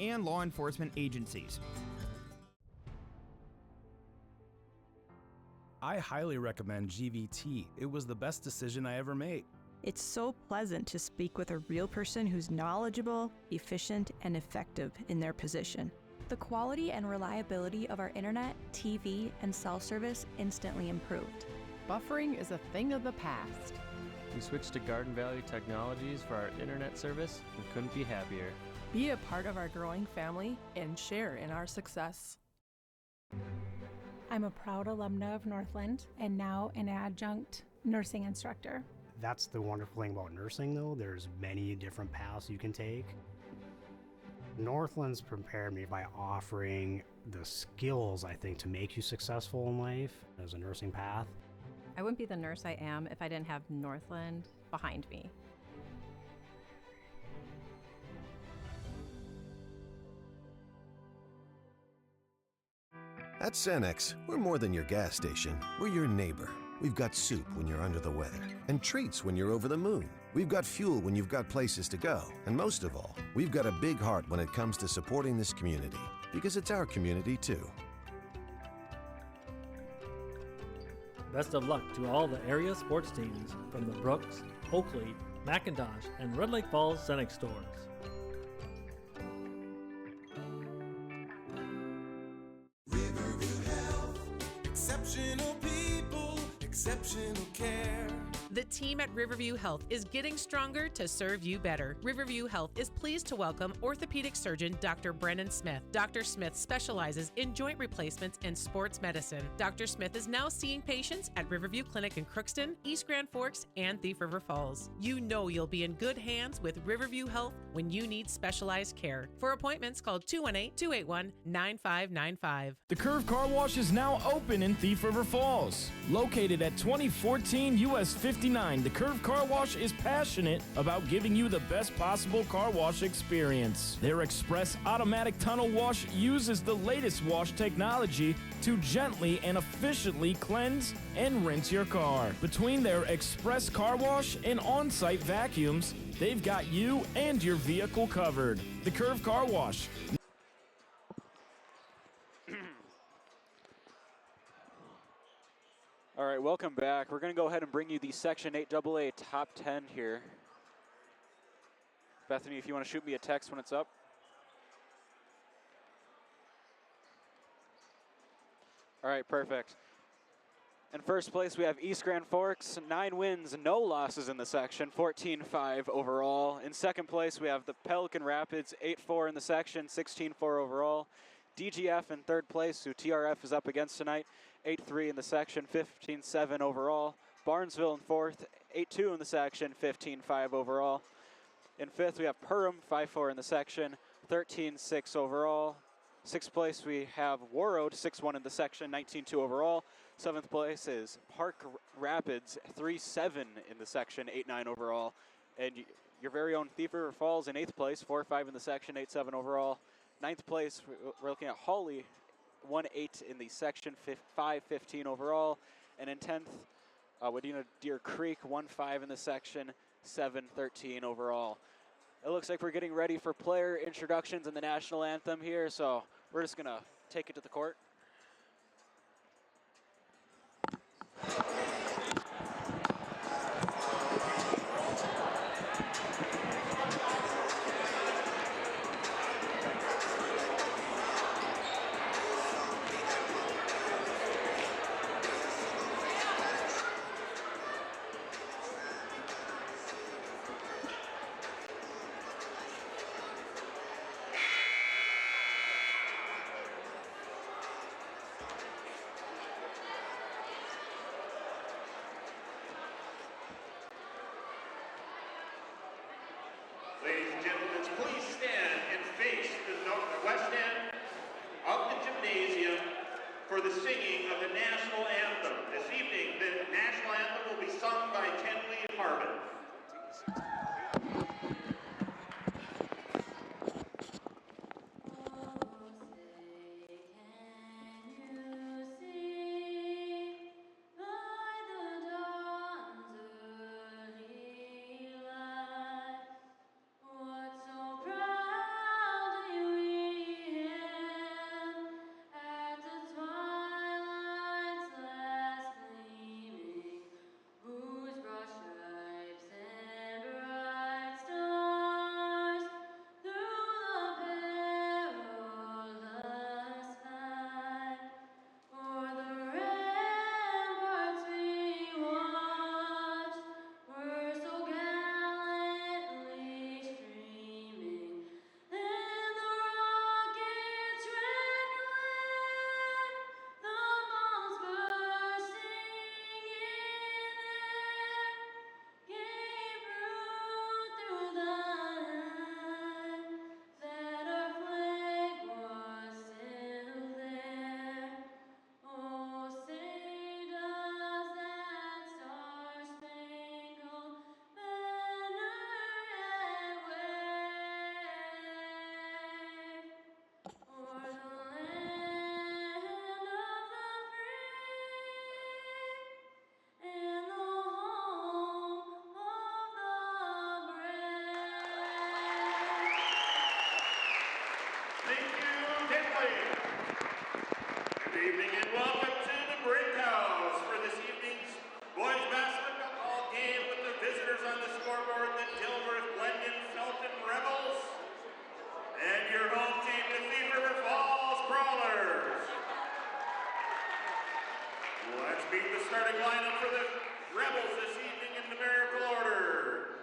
and law enforcement agencies. I highly recommend GVT. It was the best decision I ever made. It's so pleasant to speak with a real person who's knowledgeable, efficient, and effective in their position. The quality and reliability of our internet, TV, and cell service instantly improved. Buffering is a thing of the past. We switched to Garden Valley Technologies for our internet service and couldn't be happier. Be a part of our growing family and share in our success. I'm a proud alumna of Northland and now an adjunct nursing instructor. That's the wonderful thing about nursing, though. There's many different paths you can take. Northland's prepared me by offering the skills, I think, to make you successful in life as a nursing path. I wouldn't be the nurse I am if I didn't have Northland behind me. At Cenex, we're more than your gas station. We're your neighbor. We've got soup when you're under the weather, and treats when you're over the moon. We've got fuel when you've got places to go. And most of all, we've got a big heart when it comes to supporting this community, because it's our community too. Best of luck to all the area sports teams from the Brooks, Oakley, McIntosh, and Red Lake Falls Cenex stores. Exceptional people, exceptional care. The team at Riverview Health is getting stronger to serve you better. Riverview Health is pleased to welcome orthopedic surgeon Dr. Brennan Smith. Dr. Smith specializes in joint replacements and sports medicine. Dr. Smith is now seeing patients at Riverview Clinic in Crookston, East Grand Forks, and Thief River Falls. You know you'll be in good hands with Riverview Health when you need specialized care. For appointments, call 218-281-9595. The Curve Car Wash is now open in Thief River Falls. Located at 2014 US 59, the Curve Car Wash is passionate about giving you the best possible car wash experience. Their express automatic tunnel wash uses the latest wash technology to gently and efficiently cleanse and rinse your car. Between their express car wash and on-site vacuums, they've got you and your vehicle covered. The Curve Car Wash. All right, welcome back. We're going to go ahead and bring you the Section 8 AA Top 10 here. Bethany, if you want to shoot me a text when it's up. All right, perfect. In first place, we have East Grand Forks, 9 wins, no losses in the section, 14-5 overall. In second place, we have the Pelican Rapids, 8-4 in the section, 16-4 overall. DGF in third place, who TRF is up against tonight, 8-3 in the section, 15-7 overall. Barnesville in fourth, 8-2 in the section, 15-5 overall. In fifth, we have Perham, 5-4 in the section, 13-6 overall. Sixth place, we have Warroad, 6-1 in the section, 19-2 overall. Seventh place is Park Rapids, 3-7 in the section, 8-9 overall. And your very own Thief River Falls in eighth place, 4-5 in the section, 8-7 overall. Ninth place, we're looking at Hawley, 1-8 in the section, 5-15 overall. And in 10th, Wadena Deer Creek, 1-5 in the section, 7-13 overall. It looks like we're getting ready for player introductions and the national anthem here, so we're just going to take it to the court. Ladies and gentlemen, please stand and face the west end of the gymnasium for the singing of the national anthem. This evening, the national anthem will be sung by Kenley Harbin. Bright Thank you, Tinley. Good evening and welcome to the Brick House for this evening's boys basketball game with the visitors on the scoreboard, the Dilworth Glendon Felton Rebels, and your home team, the Thief River Falls Prowlers. Let's meet the starting lineup for the Rebels this evening in numerical order.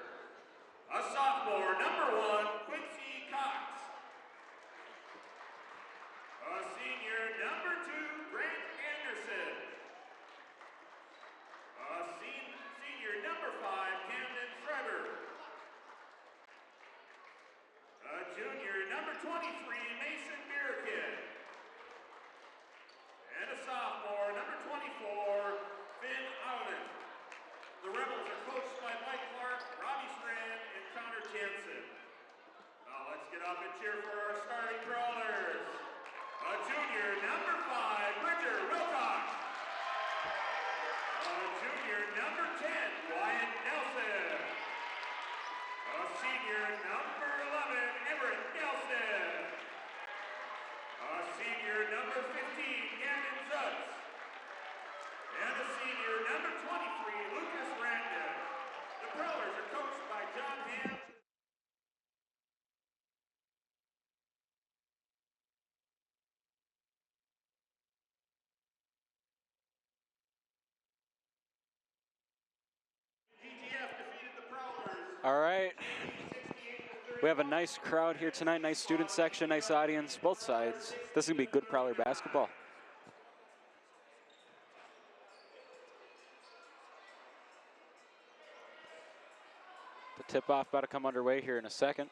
A sophomore, number 1, Quincy Cox. A senior, number 2, Grant Anderson. A senior, number 5, Camden Schreiber. A junior, number 23, Mason Birkin. And a sophomore, number 24, Finn Allen. The Rebels are coached by Mike Clark, Robbie Strand, and Connor Jansen. Now let's get up and cheer for our starting Prowlers. A junior, number 5, Bridger Wilcox. A junior, number 10, Wyatt Nelson. A senior, number 11, Everett Nelson. A senior, number 15, Gavin Zutz. And a senior, number 23, Lucas Randon. The Prowlers are coached by John Ham. All right. We have a nice crowd here tonight, nice student section, nice audience, both sides. This is going to be good Prowler basketball. The tip-off about to come underway here in a second.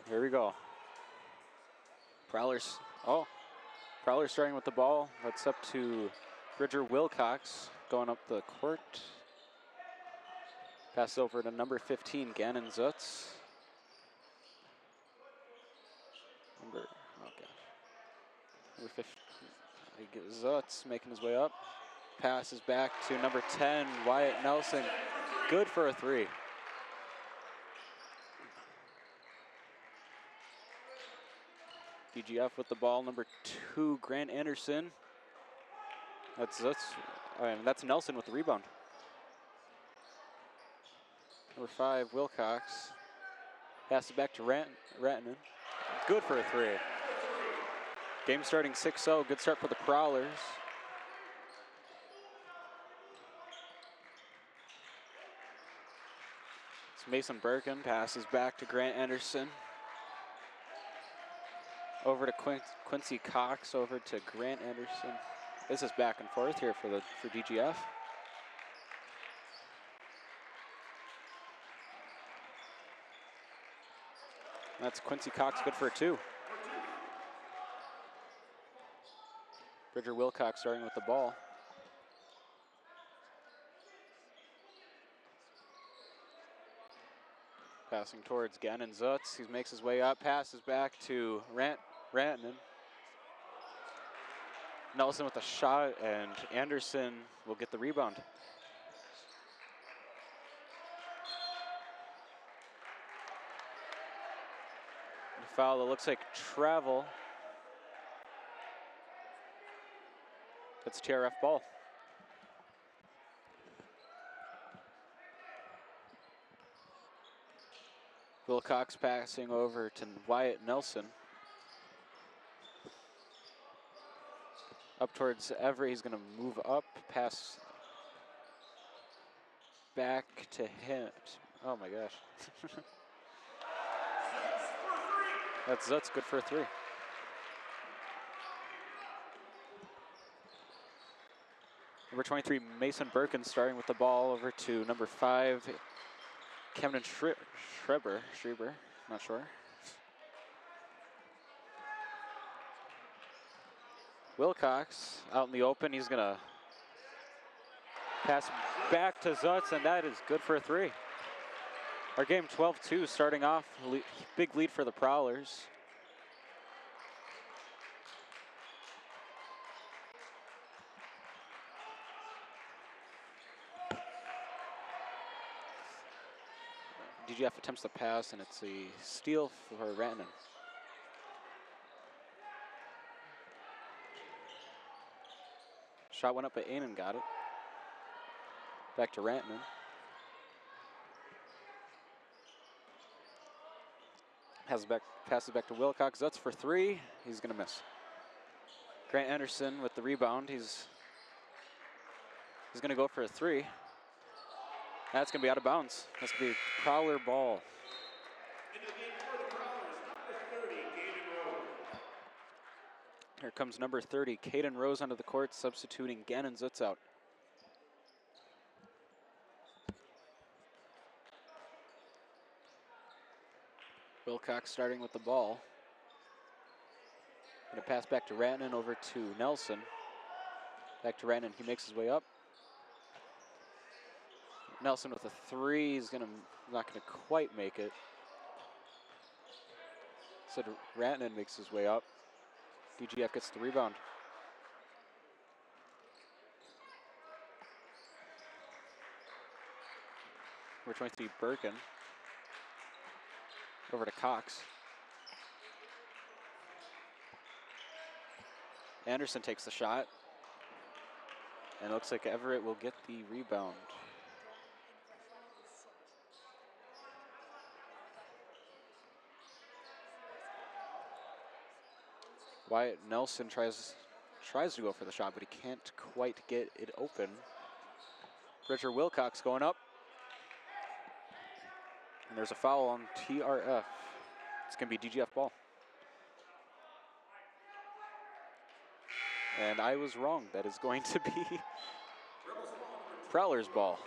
Here we go. Prowlers starting with the ball. That's up to Bridger Wilcox going up the court. Pass over to number 15, Gannon Zutz. Number 15, Zutz making his way up. Passes back to number 10, Wyatt Nelson. Good for a 3. DGF with the ball, number 2, Grant Anderson. That's Nelson with the rebound. Number 5, Wilcox. Passes back to Ratnan. Good for a 3. Game starting 6-0. Good start for the Prowlers. It's Mason Birkin. Passes back to Grant Anderson. Over to Quincy Cox, over to Grant Anderson. This is back and forth here for DGF. That's Quincy Cox, good for a 2. Bridger Wilcox starting with the ball. Passing towards Gannon Zutz. He makes his way up, passes back to Rantanen. Nelson with a shot, and Anderson will get the rebound. A foul that looks like travel. That's TRF ball. Wilcox passing over to Wyatt Nelson. Up towards Everett, he's going to move up, pass back to him. Oh my gosh. That's good for a 3. Number 23, Mason Birkin starting with the ball over to number 5, Camden Schreiber, not sure. Wilcox out in the open. He's gonna pass back to Zutz, and that is good for a 3. Our game 12-2 starting off, big lead for the Prowlers. DGF attempts the pass, and it's a steal for Rantanen. Shot went up, but Ainen got it. Back to Rantanen. Passes back to Wilcox. That's for three. He's going to miss. Grant Anderson with the rebound. He's going to go for a three. That's going to be out of bounds. That's going to be a Prowler ball. Here comes number 30, Caden Rose onto the court, substituting Gannon Zutz out. Wilcox starting with the ball. Going to pass back to Rantanen, over to Nelson. Back to Rantanen, he makes his way up. Nelson with a three, he's not gonna quite make it. So Rantanen makes his way up. DGF gets the rebound. Number 23, Birkin. Over to Cox. Anderson takes the shot. And it looks like Everett will get the rebound. Wyatt Nelson tries to go for the shot, but he can't quite get it open. Richard Wilcox going up. And there's a foul on TRF. It's going to be DGF ball. And I was wrong. That is going to be Prowler's ball.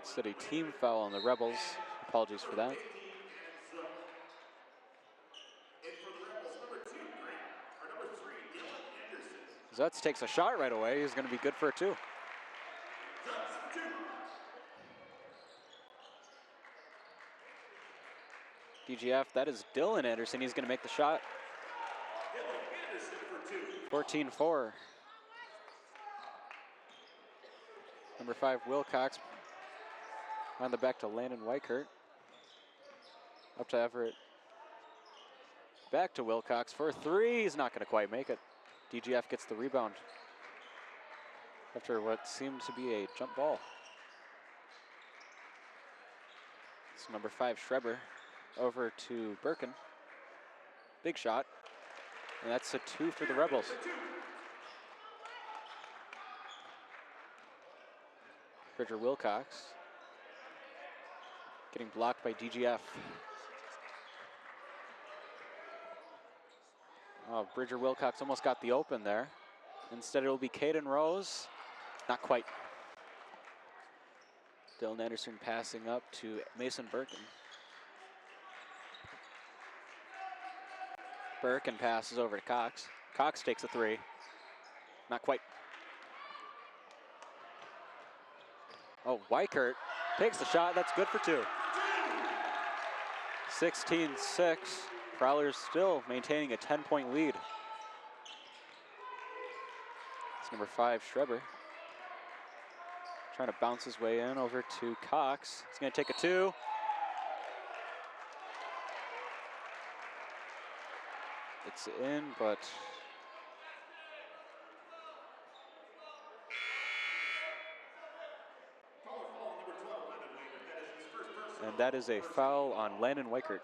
Said a team foul on the Rebels. Apologies for that. Zutz takes a shot right away. He's going to be good for a two. DGF, that is Dylan Anderson. He's going to make the shot. 14-4. Number 5, Wilcox. On the back to Landon Weichert. Up to Everett. Back to Wilcox for a three. He's not going to quite make it. DGF gets the rebound after what seemed to be a jump ball. It's number 5, Schreber, over to Birkin. Big shot. And that's a two for the Rebels. Bridger Wilcox getting blocked by DGF. Oh, Bridger Wilcox almost got the open there. Instead, it'll be Caden Rose. Not quite. Dylan Anderson passing up to Mason Birkin. Birkin passes over to Cox. Cox takes a three. Not quite. Oh, Weichert takes the shot. That's good for two. 16-6. Prowler's still maintaining a 10-point lead. It's number 5, Schreber. Trying to bounce his way in over to Cox. He's going to take a two. It's in, but and that is a foul on Landon Weichert.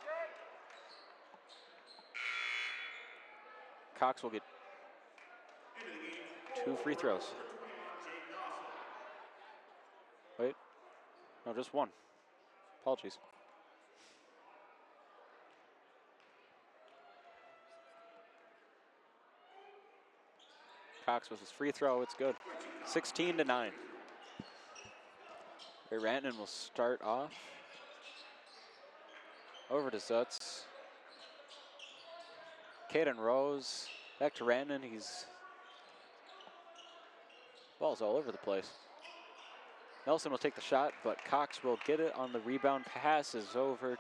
Cox will get 2 free throws. Wait, no, just one. Apologies. Cox with his free throw, it's good. 16-9. Ray Rantanen will start off. Over to Zutz. Caden Rose, back to Rantanen. Ball's all over the place. Nelson will take the shot, but Cox will get it on the rebound. Passes over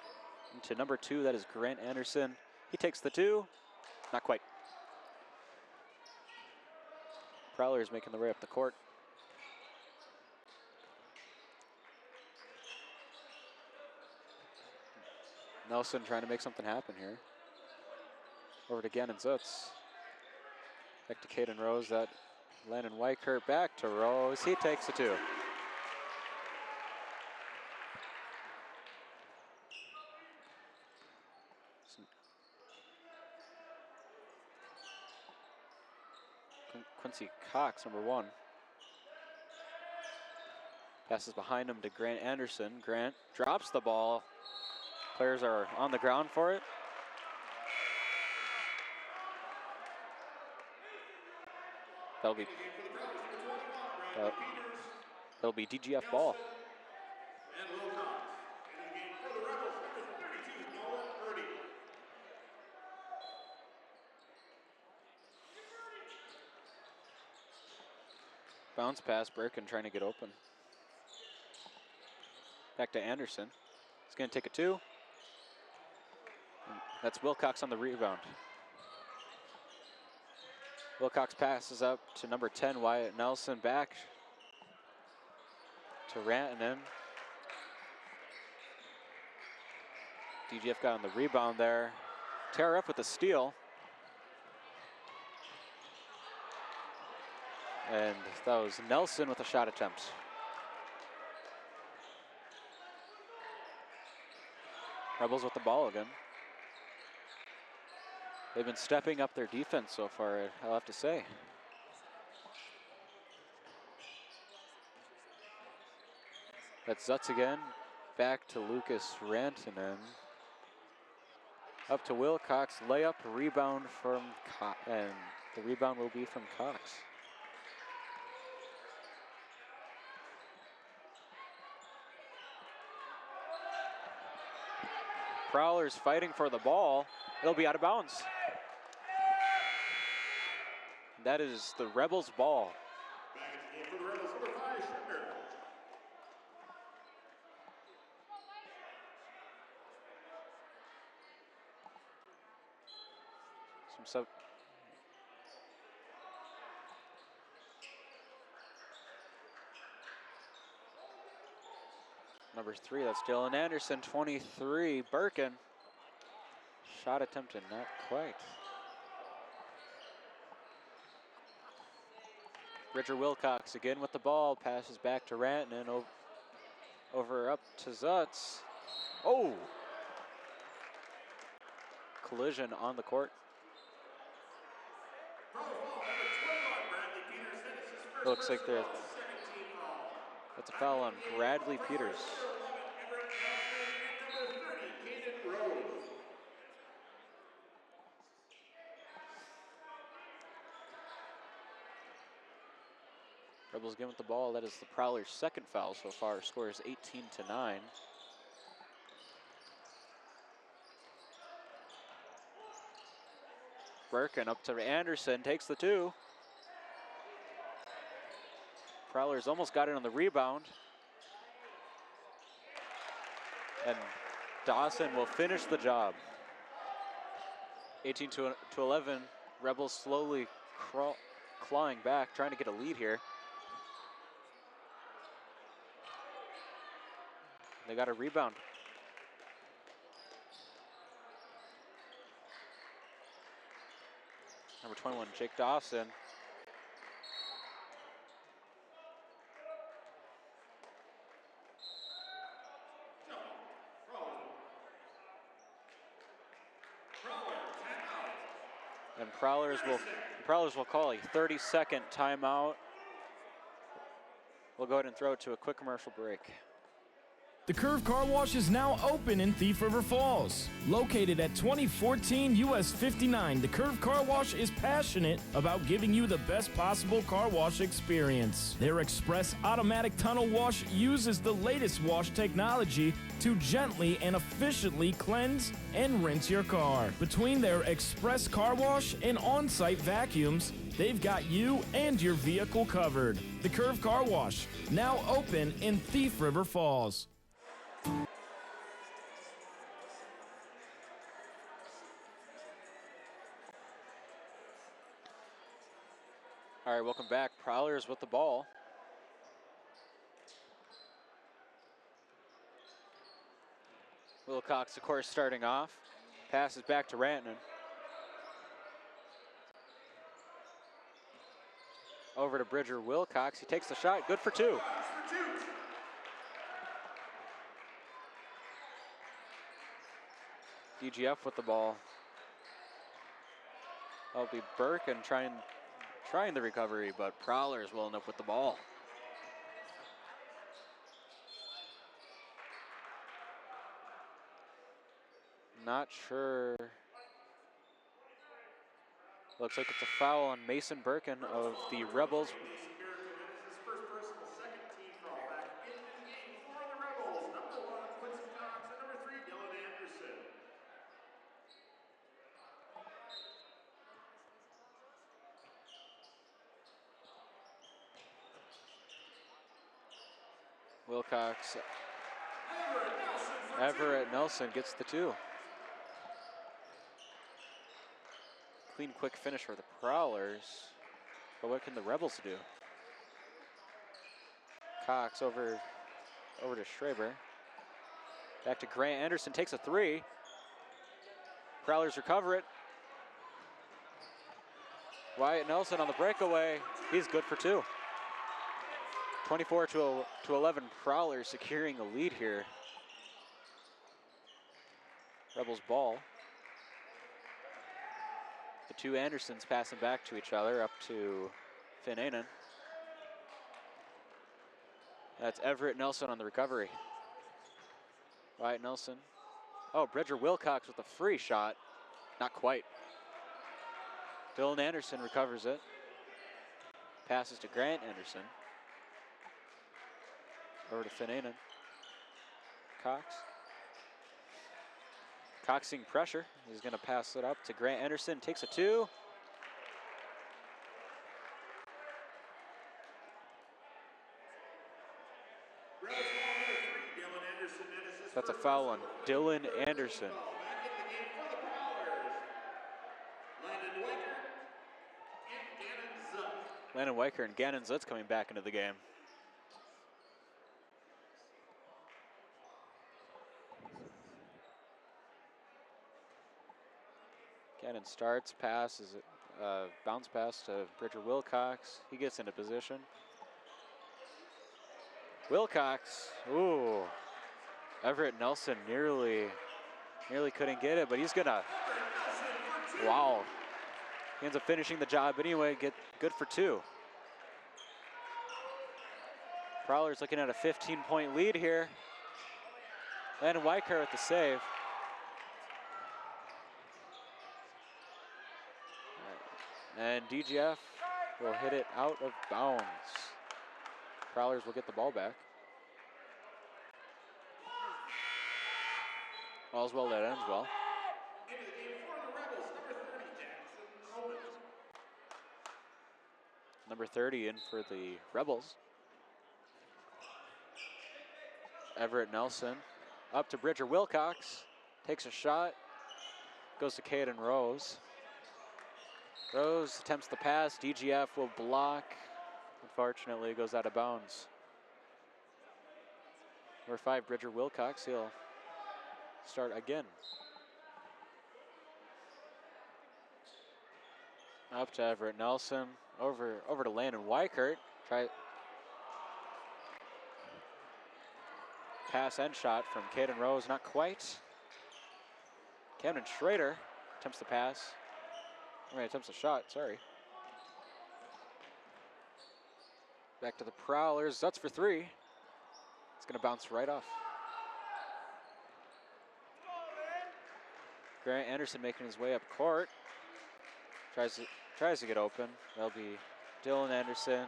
to number 2, that is Grant Anderson. He takes the two, not quite. Prowler is making the way up the court. Nelson trying to make something happen here. Over to Gannon Zutz. Back to Caden Rose. That Landon Weichert back to Rose. He takes the 2. Quincy Cox, number 1. Passes behind him to Grant Anderson. Grant drops the ball. Players are on the ground for it. That'll be DGF ball. Bounce pass, Birkin trying to get open. Back to Anderson. He's going to take a 2. That's Wilcox on the rebound. Wilcox passes up to number 10, Wyatt Nelson. Back to Rantanen. DGF got on the rebound there. TRF with the steal. And that was Nelson with a shot attempt. Rebels with the ball again. They've been stepping up their defense so far, I'll have to say. That's Zutz again. Back to Lucas Rantanen. Up to Wilcox. Layup, rebound from Cox. And the rebound will be from Cox. Prowler's fighting for the ball. It'll be out of bounds. That is the Rebels' ball. Number 3, that's Dylan Anderson. 23, Birkin. Shot attempted, not quite. Bridger Wilcox again with the ball. Passes back to Rantanen. Over up to Zutz. Oh! Collision on the court. It looks like that's a foul on Bradley Peters. Rebels again with the ball. That is the Prowlers' second foul so far. Score is 18-9. Birkin up to Anderson, takes the 2. Prowlers almost got it on the rebound. And Dawson will finish the job. 18-11. Rebels slowly clawing back, trying to get a lead here. They got a rebound. Number 21, Jake Dawson. And Prowlers will call a 30-second timeout. We'll go ahead and throw it to a quick commercial break. The Curve Car Wash is now open in Thief River Falls. Located at 2014 US 59, the Curve Car Wash is passionate about giving you the best possible car wash experience. Their express automatic tunnel wash uses the latest wash technology to gently and efficiently cleanse and rinse your car. Between their express car wash and on-site vacuums, they've got you and your vehicle covered. The Curve Car Wash, now open in Thief River Falls. All right, welcome back. Prowlers with the ball. Wilcox, of course, starting off. Passes back to Rantanen. Over to Bridger Wilcox. He takes the shot. Good for two. DGF with the ball. That'll be Birkin trying the recovery, but Prowlers will end up with the ball. Not sure. Looks like it's a foul on Mason Birkin of the Rebels. Wilcox. Everett Nelson gets the two. Clean, quick finish for the Prowlers. But what can the Rebels do? Cox over to Schraber. Back to Grant Anderson, takes a three. Prowlers recover it. Wyatt Nelson on the breakaway. He's good for two. 24 to 11, Prowlers securing a lead here. Rebels ball. The two Andersons passing back to each other up to Finn Ainen. That's Everett Nelson on the recovery. Wyatt Nelson. Oh, Bridger Wilcox with a free shot. Not quite. Dylan Anderson recovers it. Passes to Grant Anderson. Over to Finn Ainen. Cox. Cox seeing pressure. He's going to pass it up to Grant Anderson. Takes a two. That's a foul on Dylan Anderson. Landon Weicker and Gannon Zutz coming back into the game. Gannon starts, passes, bounce pass to Bridger Wilcox. He gets into position. Wilcox, ooh. Everett Nelson nearly couldn't get it, but he's gonna, wow. He ends up finishing the job anyway, good for two. Prowlers looking at a 15-point lead here. Landon Weicker with the save. And DGF will hit it out of bounds. Prowlers will get the ball back. All's well that ends well. Number 30 in for the Rebels. Everett Nelson up to Bridger Wilcox. Takes a shot. Goes to Caden Rose. Rose attempts the pass. DGF will block. Unfortunately, it goes out of bounds. Number 5, Bridger Wilcox. He'll start again. Up to Everett Nelson. Over to Landon Weickert. Pass and shot from Caden Rose. Not quite. Camden Schrader attempts the pass. Attempts a shot, sorry. Back to the Prowlers. Zutz for three. It's going to bounce right off. Grant Anderson making his way up court. Tries to get open. That'll be Dylan Anderson.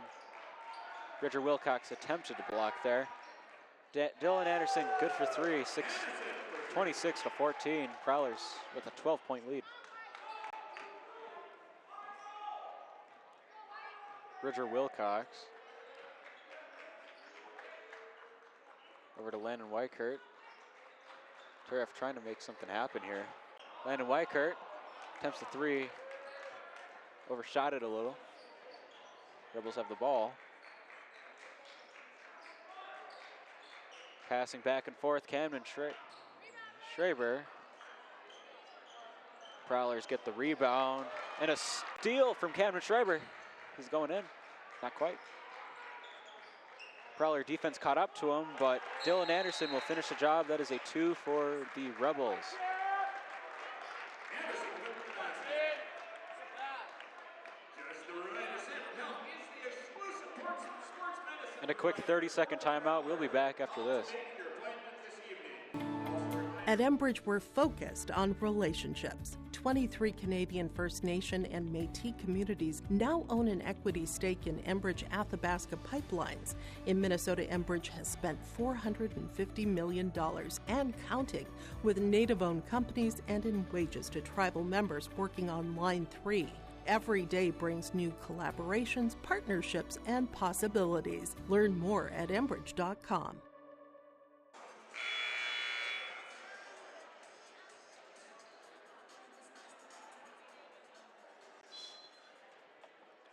Bridger Wilcox attempted to block there. Dylan Anderson good for three. 26 to 14. Prowlers with a 12-point lead. Bridger Wilcox. Over to Landon Weickert. Tariff trying to make something happen here. Landon Weickert attempts the three. Overshot it a little. Rebels have the ball. Passing back and forth. Camden Schreiber. Prowlers get the rebound. And a steal from Cameron Schreiber. He's going in. Not quite. Prowler defense caught up to him, but Dylan Anderson will finish the job. That is a 2 for the Rebels. And a quick 30-second timeout. We'll be back after this. At Enbridge, we're focused on relationships. 23 Canadian First Nation and Métis communities now own an equity stake in Enbridge Athabasca Pipelines. In Minnesota, Enbridge has spent $450 million and counting, with Native-owned companies and in wages to tribal members working on Line 3. Every day brings new collaborations, partnerships, and possibilities. Learn more at Enbridge.com.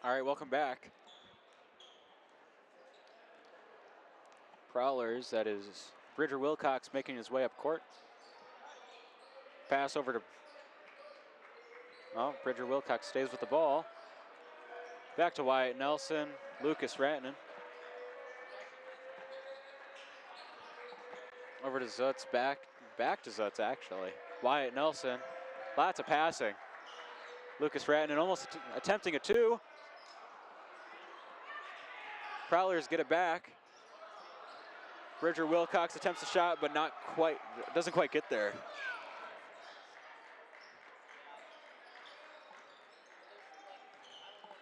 All right, welcome back. Prowlers, that is Bridger Wilcox making his way up court. Pass over to, well, Bridger Wilcox stays with the ball. Back to Wyatt Nelson, Lucas Ratnan. Over to Zutz, back to Zutz actually. Wyatt Nelson, lots of passing. Lucas Ratnan almost attempting a 2. Prowlers get it back. Bridger Wilcox attempts a shot, but not quite, doesn't quite get there.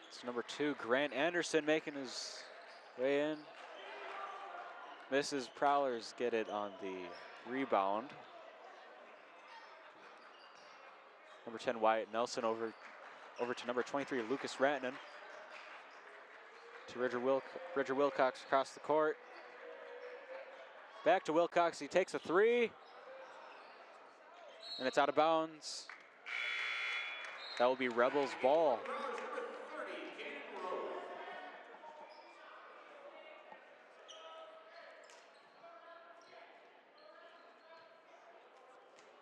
It's number 2, Grant Anderson making his way in. Misses. Prowlers get it on the rebound. Number 10, Wyatt Nelson over to number 23, Lucas Ratnan. To Bridger Wilcox across the court. Back to Wilcox, he takes a 3. And it's out of bounds. That will be Rebels ball.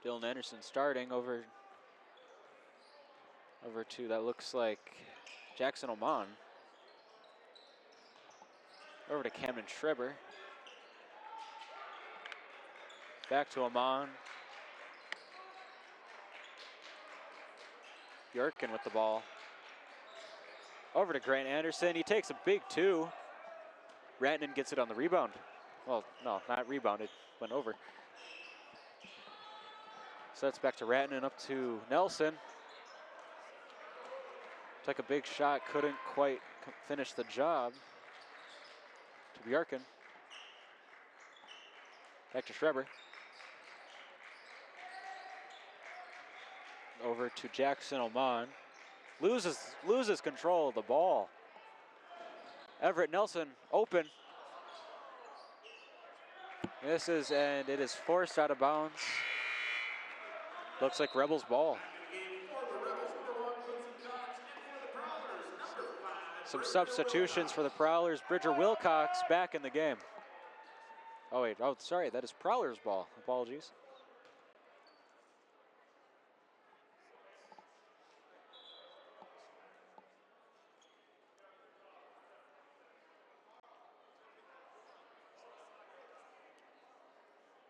Dylan Anderson starting over to, that looks like Jackson Oman. Over to Cameron Schreiber. Back to Oman. Bjorken with the ball. Over to Grant Anderson. He takes a big 2. Ratnan gets it on the rebound. Well, no, not rebounded. Went over. So that's back to Ratnan, up to Nelson. Took a big shot, couldn't quite finish the job. To Bjorken. Back to Schreiber. Over to Jackson Oman. Loses control of the ball. Everett Nelson open. Misses, and it is forced out of bounds. Looks like Rebels ball. Some substitutions for the Prowlers. Bridger Wilcox back in the game. Oh wait, oh sorry, that is Prowlers ball. Apologies.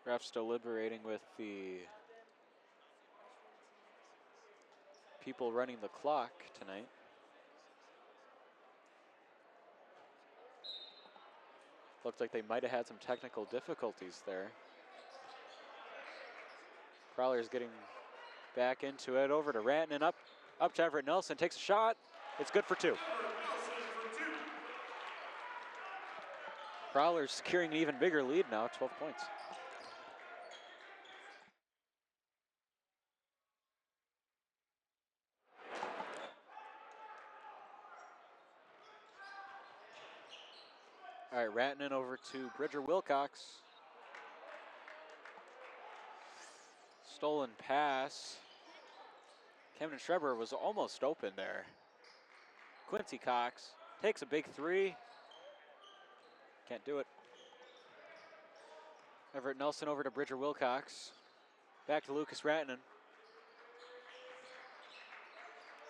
Refs deliberating with the people running the clock tonight. Looked like they might have had some technical difficulties there. Prowler's getting back into it. Over to Ratnan, up to Everett Nelson. Takes a shot. It's good for 2. Prowler's securing an even bigger lead now, 12 points. All right, Ratnan over to Bridger Wilcox. Stolen pass. Cameron Schreiber was almost open there. Quincy Cox takes a big 3. Can't do it. Everett Nelson over to Bridger Wilcox. Back to Lucas Ratnan.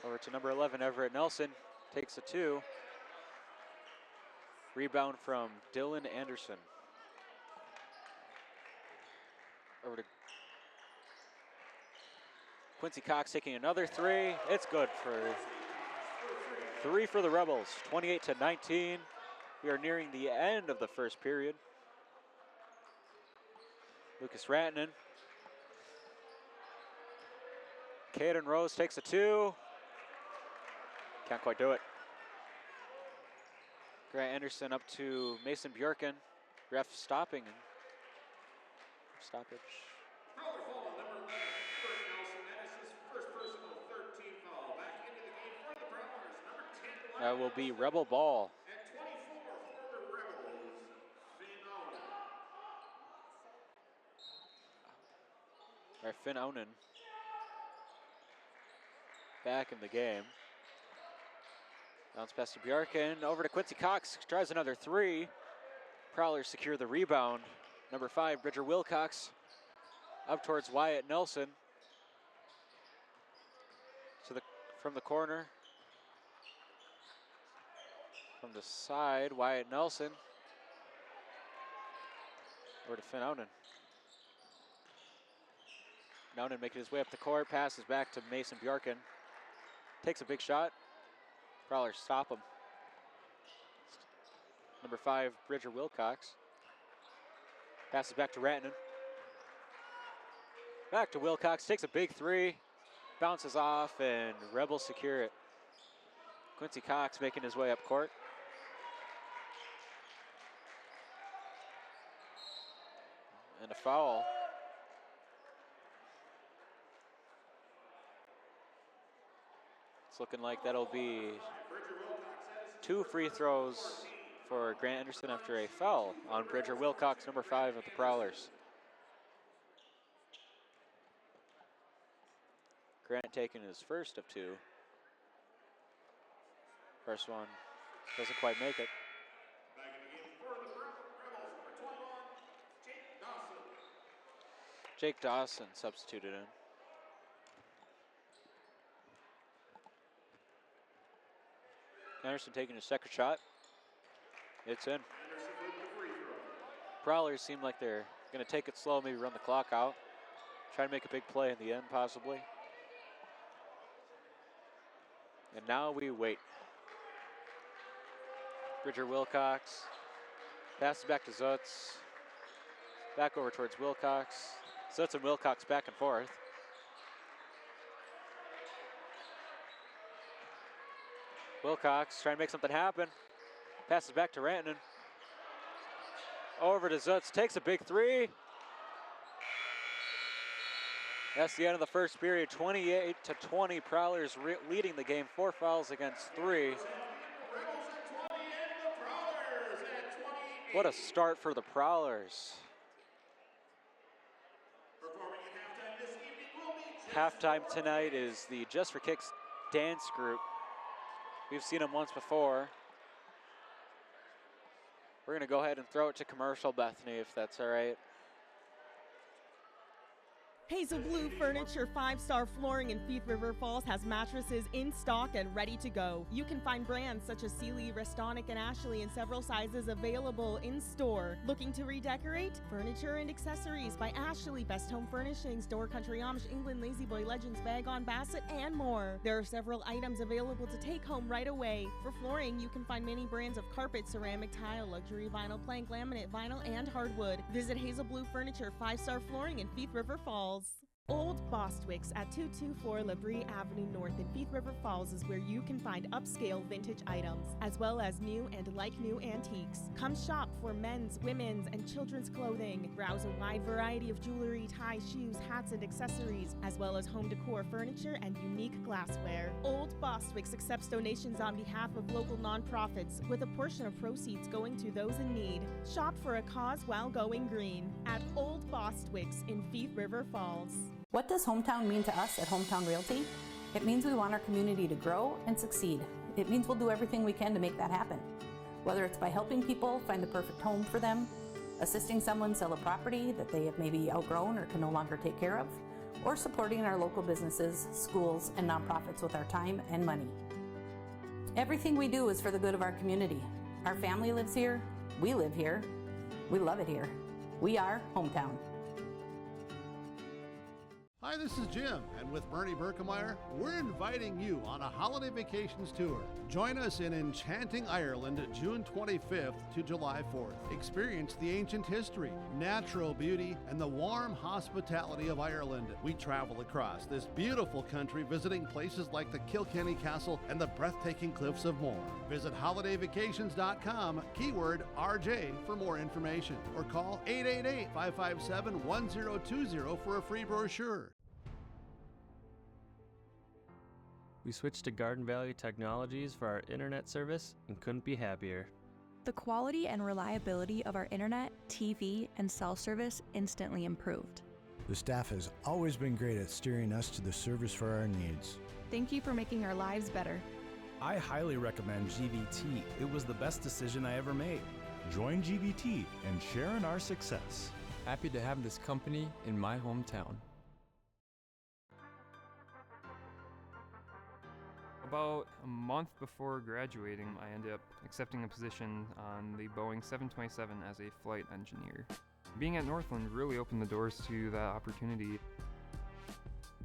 Over to number 11, Everett Nelson. Takes a 2. Rebound from Dylan Anderson. Over to Quincy Cox taking another 3. It's good for 3 for the Rebels. 28-19. We are nearing the end of the first period. Lucas Ratnan. Caden Rose takes a 2. Can't quite do it. Grant Anderson up to Mason Bjorken. Ref stopping. Stoppage. That will be Rebel ball. All right, Finn Onen back in the game. Bounce pass to Bjarkin, over to Quincy Cox, tries another 3. Prowlers secure the rebound. Number 5, Bridger Wilcox, up towards Wyatt Nelson. From the corner. From the side, Wyatt Nelson. Over to Finn Onen. Onen making his way up the court, passes back to Mason Bjarkin. Takes a big shot. Prowlers stop him. Number 5, Bridger Wilcox. Passes back to Ratnan. Back to Wilcox, takes a big 3. Bounces off, and Rebels secure it. Quincy Cox making his way up court. And a foul. It's looking like that'll be 2 free throws for Grant Anderson after a foul on Bridger Wilcox, number 5 of the Prowlers. Grant taking his first of 2. First one doesn't quite make it. Jake Dawson substituted in. Anderson taking his second shot. It's in. Prowlers seem like they're going to take it slow, maybe run the clock out. Try to make a big play in the end, possibly. And now we wait. Bridger Wilcox. Passes back to Zutz. Back over towards Wilcox. Zutz and Wilcox back and forth. Wilcox trying to make something happen. Passes back to Rantanen. Over to Zutz, takes a big 3. That's the end of the first period, 28-20. Prowlers leading the game, 4 fouls against 3. What a start for the Prowlers. Halftime tonight is the Just for Kicks dance group. We've seen them once before. We're gonna go ahead and throw it to commercial, Bethany, if that's all right. Hazel Blue Furniture 5-star flooring in Thief River Falls has mattresses in stock and ready to go. You can find brands such as Sealy, Restonic, and Ashley in several sizes available in store. Looking to redecorate? Furniture and accessories by Ashley, Best Home Furnishings, Door Country Amish, England, Lazy Boy Legends, Bag on Bassett, and more. There are several items available to take home right away. For flooring, you can find many brands of carpet, ceramic, tile, luxury vinyl, plank, laminate, vinyl, and hardwood. Visit Hazel Blue Furniture 5-star flooring in Thief River Falls. Old Bostwick's at 224 Labrie Avenue North in Thief River Falls is where you can find upscale vintage items, as well as new and like-new antiques. Come shop for men's, women's, and children's clothing. Browse a wide variety of jewelry, ties, shoes, hats, and accessories, as well as home decor furniture and unique glassware. Old Bostwick's accepts donations on behalf of local nonprofits, with a portion of proceeds going to those in need. Shop for a cause while going green at Old Bostwick's in Thief River Falls. What does hometown mean to us at Hometown Realty? It means we want our community to grow and succeed. It means we'll do everything we can to make that happen. Whether it's by helping people find the perfect home for them, assisting someone sell a property that they have maybe outgrown or can no longer take care of, or supporting our local businesses, schools, and nonprofits with our time and money. Everything we do is for the good of our community. Our family lives here, we live here, we love it here. We are Hometown. Hi, this is Jim, and with Bernie Berkemeyer, we're inviting you on a holiday vacations tour. Join us in enchanting Ireland, June 25th to July 4th. Experience the ancient history, natural beauty, and the warm hospitality of Ireland. We travel across this beautiful country, visiting places like the Kilkenny Castle and the breathtaking cliffs of Moher. Visit holidayvacations.com, keyword RJ, for more information, or call 888-557-1020 for a free brochure. We switched to Garden Valley Technologies for our internet service and couldn't be happier. The quality and reliability of our internet, TV, and cell service instantly improved. The staff has always been great at steering us to the service for our needs. Thank you for making our lives better. I highly recommend GVT. It was the best decision I ever made. Join GVT and share in our success. Happy to have this company in my hometown. About a month before graduating, I ended up accepting a position on the Boeing 727 as a flight engineer. Being at Northland really opened the doors to that opportunity.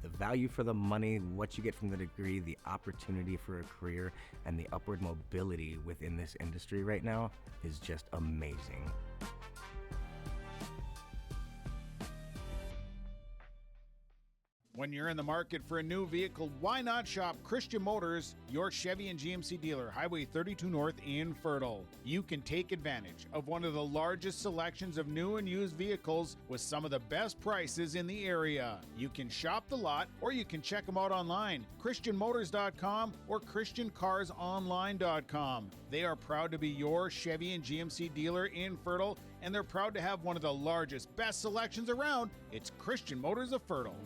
The value for the money, what you get from the degree, the opportunity for a career, and the upward mobility within this industry right now is just amazing. When you're in the market for a new vehicle, why not shop Christian Motors, your Chevy and GMC dealer, Highway 32 North in Fertile. You can take advantage of one of the largest selections of new and used vehicles with some of the best prices in the area. You can shop the lot or you can check them out online, christianmotors.com or christiancarsonline.com. They are proud to be your Chevy and GMC dealer in Fertile, and they're proud to have one of the largest, best selections around. It's Christian Motors of Fertile.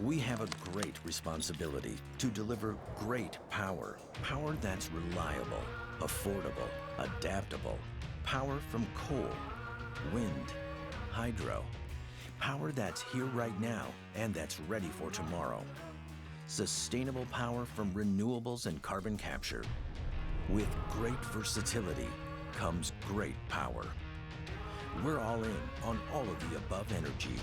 We have a great responsibility to deliver great power. Power that's reliable, affordable, adaptable. Power from coal, wind, hydro. Power that's here right now and that's ready for tomorrow. Sustainable power from renewables and carbon capture. With great versatility comes great power. We're all in on all of the above energy.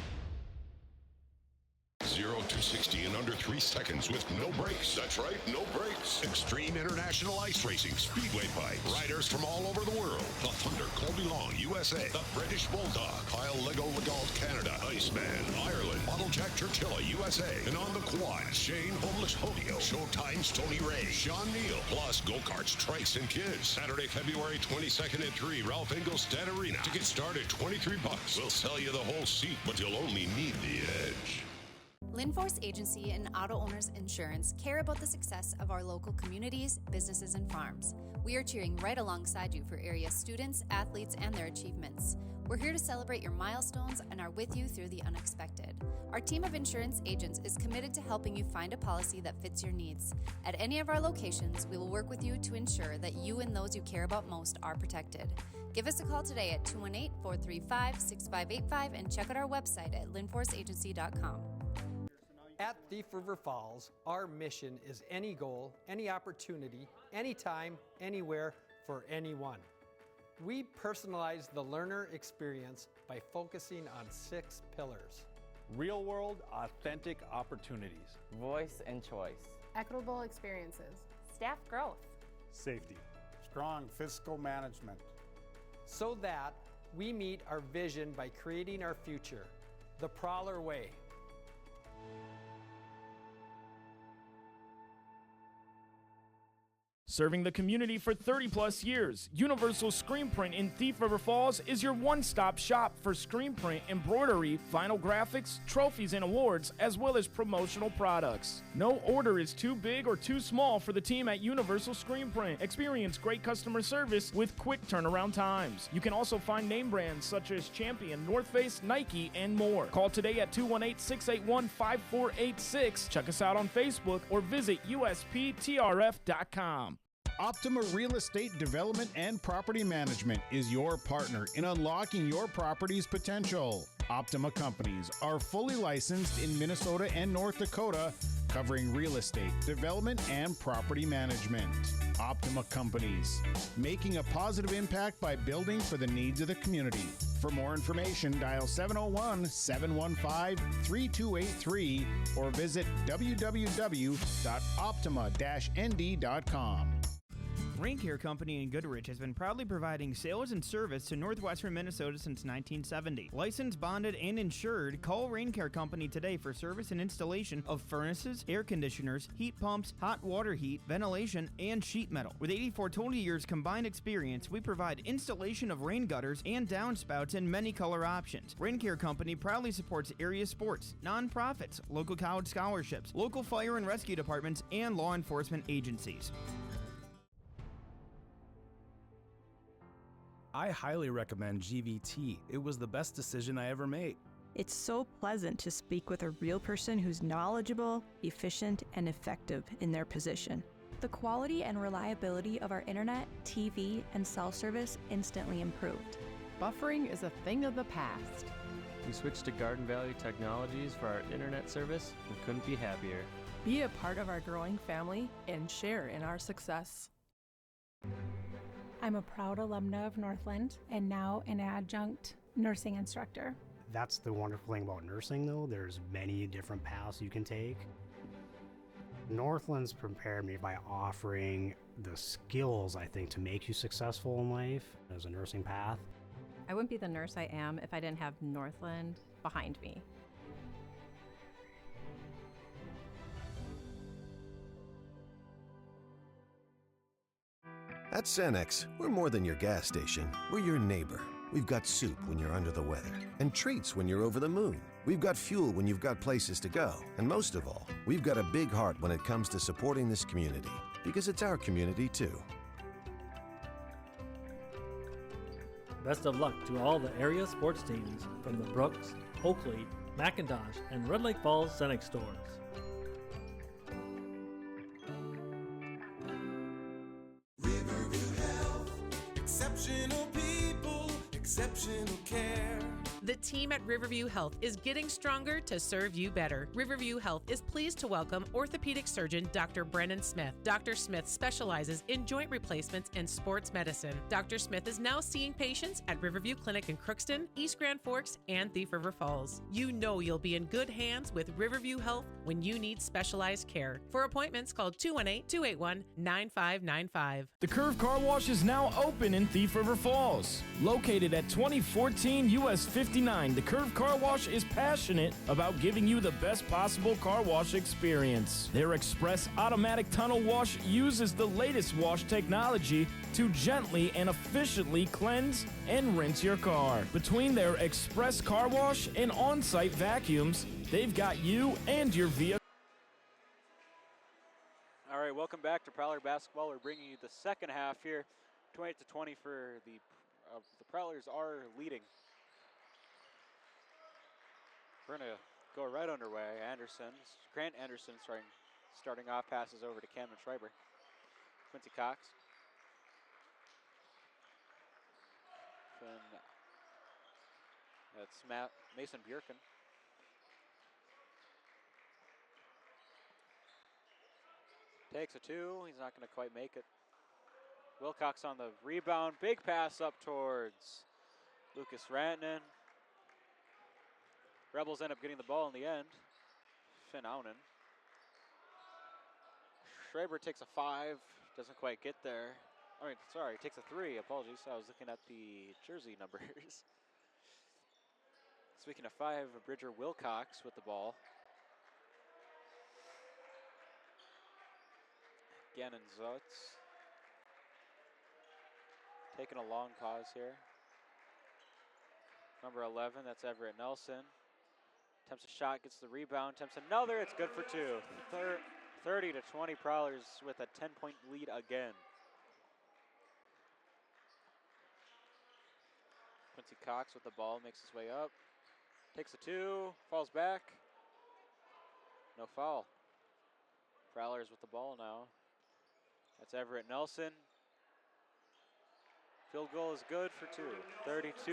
0 to 60 in under 3 seconds with no brakes. That's right, no brakes. Extreme International Ice Racing Speedway Bikes. Riders from all over the world. The Thunder, Colby Long, USA. The British Bulldog, Kyle Lego Legault, Canada. Iceman, Ireland. Model Jack Churchilla, USA. And on the quad, Shane Homeless Hodeo. Showtime's Tony Ray. Sean Neal. Plus go-karts, trikes, and kids. Saturday, February 22nd at 3, Ralph Engelstad Arena. Tickets start at $23. We'll sell you the whole seat, but you'll only need the edge. Linforce Agency and Auto Owners Insurance care about the success of our local communities, businesses, and farms. We are cheering right alongside you for area students, athletes, and their achievements. We're here to celebrate your milestones and are with you through the unexpected. Our team of insurance agents is committed to helping you find a policy that fits your needs. At any of our locations, we will work with you to ensure that you and those you care about most are protected. Give us a call today at 218-435-6585 and check out our website at linforceagency.com. At Thief River Falls, our mission is any goal, any opportunity, anytime, anywhere, for anyone. We personalize the learner experience by focusing on 6 pillars. Real-world, authentic opportunities. Voice and choice. Equitable experiences. Staff growth. Safety. Strong fiscal management. So that we meet our vision by creating our future, the Prowler way. Serving the community for 30-plus years, Universal Screen Print in Thief River Falls is your one-stop shop for screen print, embroidery, vinyl graphics, trophies, and awards, as well as promotional products. No order is too big or too small for the team at Universal Screen Print. Experience great customer service with quick turnaround times. You can also find name brands such as Champion, North Face, Nike, and more. Call today at 218-681-5486. Check us out on Facebook or visit usptrf.com. Optima Real Estate Development and Property Management is your partner in unlocking your property's potential. Optima Companies are fully licensed in Minnesota and North Dakota, covering real estate, development, and property management. Optima Companies, making a positive impact by building for the needs of the community. For more information, dial 701-715-3283 or visit www.optima-nd.com. Rain Care Company in Goodrich has been proudly providing sales and service to northwestern Minnesota since 1970. Licensed, bonded, and insured, call Rain Care Company today for service and installation of furnaces, air conditioners, heat pumps, hot water heat, ventilation, and sheet metal. With 84 total years combined experience, we provide installation of rain gutters and downspouts in many color options. Rain Care Company proudly supports area sports, nonprofits, local college scholarships, local fire and rescue departments, and law enforcement agencies. I highly recommend GVT. It was the best decision I ever made. It's so pleasant to speak with a real person who's knowledgeable, efficient, and effective in their position. The quality and reliability of our internet, TV, and cell service instantly improved. Buffering is a thing of the past. We switched to Garden Valley Technologies for our internet service and couldn't be happier. Be a part of our growing family and share in our success. I'm a proud alumna of Northland and now an adjunct nursing instructor. That's the wonderful thing about nursing, though. There's many different paths you can take. Northland's prepared me by offering the skills, I think, to make you successful in life as a nursing path. I wouldn't be the nurse I am if I didn't have Northland behind me. At Cenex, we're more than your gas station. We're your neighbor. We've got soup when you're under the weather, and treats when you're over the moon. We've got fuel when you've got places to go. And most of all, we've got a big heart when it comes to supporting this community, because it's our community too. Best of luck to all the area sports teams from the Brooks, Oakley, McIntosh, and Red Lake Falls Cenex stores. Exceptional people, exceptional care. The team at Riverview Health is getting stronger to serve you better. Riverview Health is pleased to welcome orthopedic surgeon Dr. Brennan Smith. Dr. Smith specializes in joint replacements and sports medicine. Dr. Smith is now seeing patients at Riverview Clinic in Crookston, East Grand Forks, and Thief River Falls. You know you'll be in good hands with Riverview Health when you need specialized care. For appointments, call 218-281-9595. The Curve Car Wash is now open in Thief River Falls. Located at 2014 US 59, the Curve Car Wash is passionate about giving you the best possible car wash experience. Their express automatic tunnel wash uses the latest wash technology to gently and efficiently cleanse and rinse your car. Between their express car wash and on-site vacuums, they've got you and your vehicle. All right, welcome back to Prowler Basketball. We're bringing you the second half here. 28-20 for the Prowlers are leading. We're going to go right underway. Grant Anderson starting off, passes over to Camden Schreiber. Quincy Cox. Then that's Mason Bjerken. Takes a two. He's not going to quite make it. Wilcox on the rebound. Big pass up towards Lucas Rantanen. Rebels end up getting the ball in the end. Finn Aunen. Schreiber takes a 5. Doesn't quite get there. Takes a 3. Apologies. I was looking at the jersey numbers. Speaking of 5, Bridger Wilcox with the ball. Gannon Zotz. Taking a long pause here. Number 11, that's Everett Nelson. Attempts a shot, gets the rebound, attempts another, it's good for 2. 30-20 Prowlers with a 10-point lead again. Quincy Cox with the ball, makes his way up. Takes a 2, falls back. No foul. Prowlers with the ball now. That's Everett Nelson. Field goal is good for 2, 32-20.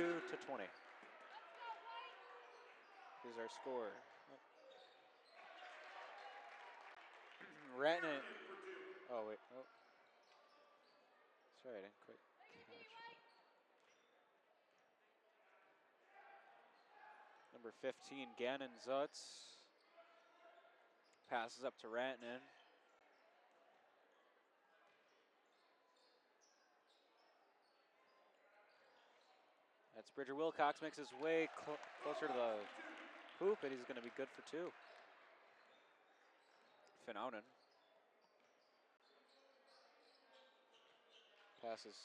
Here's our score. Ratner. Oh, wait. Oh. Sorry, I didn't quite catch it. Number 15, Gannon Zutz. Passes up to Ratnan. That's Bridger Wilcox, makes his way closer to the hoop, and he's going to be good for 2. Finaunen. Passes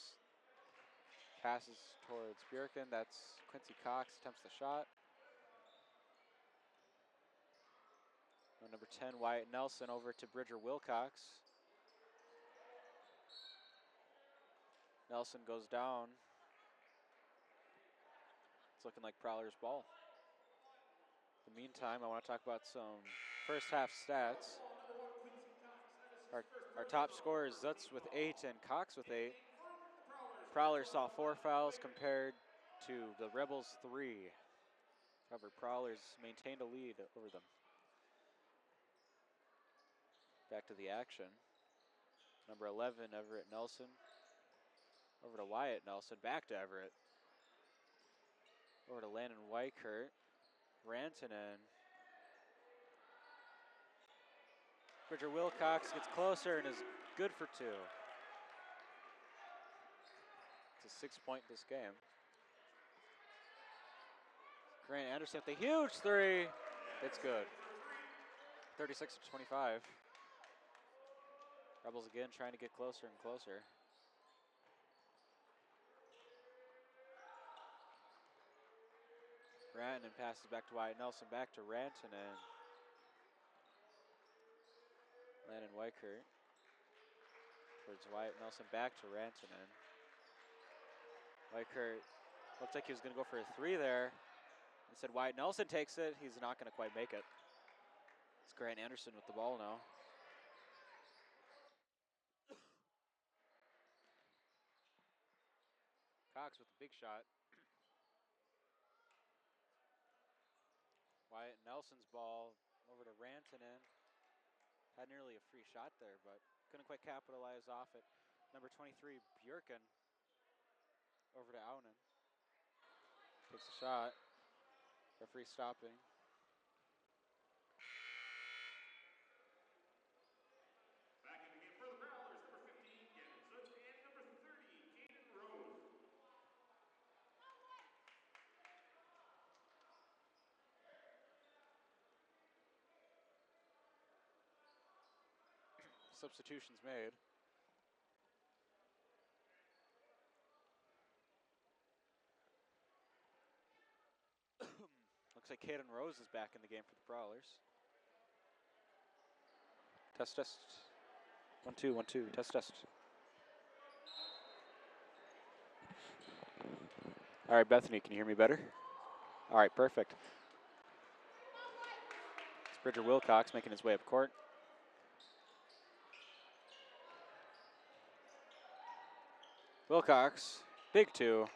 towards Bjerken. That's Quincy Cox, attempts the shot. And number 10, Wyatt Nelson, over to Bridger Wilcox. Nelson goes down. It's looking like Prowler's ball. In the meantime, I want to talk about some first half stats. Our top scorer is Zutz with 8 and Cox with 8. Prowler saw 4 fouls compared to the Rebels 3. However, Prowler's maintained a lead over them. Back to the action. Number 11, Everett Nelson. Over to Wyatt Nelson, back to Everett. Over to Landon Weichert. Rantanen. Bridger Wilcox gets closer and is good for 2. It's a 6-point this game. Grant Anderson with a huge 3. It's good. 36-25. Rebels again trying to get closer and closer. Rantanen passes back to Wyatt Nelson, back to Rantanen. Landon Weichert towards Wyatt Nelson, back to Rantanen. Weichert looked like he was going to go for a 3 there. Instead, Wyatt Nelson takes it. He's not going to quite make it. It's Grant Anderson with the ball now. Cox with a big shot. Wyatt Nelson's ball over to Rantanen. Had nearly a free shot there, but couldn't quite capitalize off it. Number 23, Bjerken. Over to Aunen. Takes a shot. Referee stopping. Back in the game for the Prowlers, number 15, Gannon Zutz, and number 30, Caden Rose. Substitutions made. Looks like Caden Rose is back in the game for the Prowlers. Test, test. 1, 2, 1, 2. Test, test. All right, Bethany, can you hear me better? All right, perfect. It's Bridger Wilcox making his way up court. Wilcox, big 2.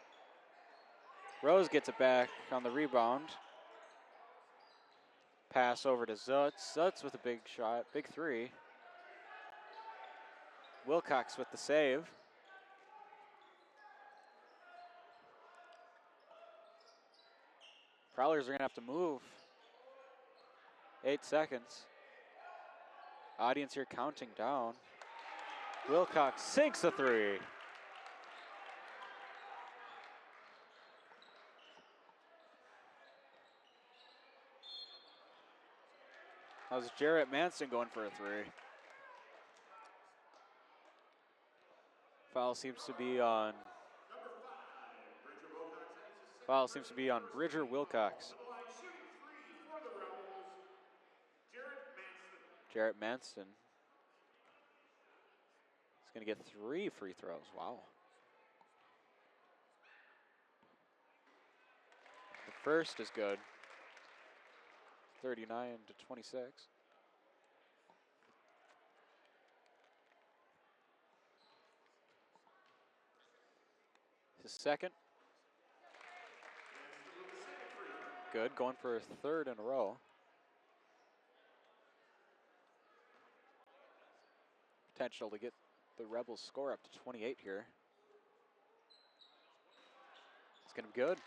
Rose gets it back on the rebound. Pass over to Zutz. Zutz with a big shot, big 3. Wilcox with the save. Prowlers are going to have to move. 8 seconds. Audience here counting down. Wilcox sinks a 3. That was Jarrett Manson going for a 3. Foul seems to be on. Foul seems to be on Bridger Wilcox. Jarrett Manson. He's going to get 3 free throws. Wow. The first is good. 39-26. the second. Good, going for a third in a row. Potential to get the Rebels score up to 28 here. It's gonna be good.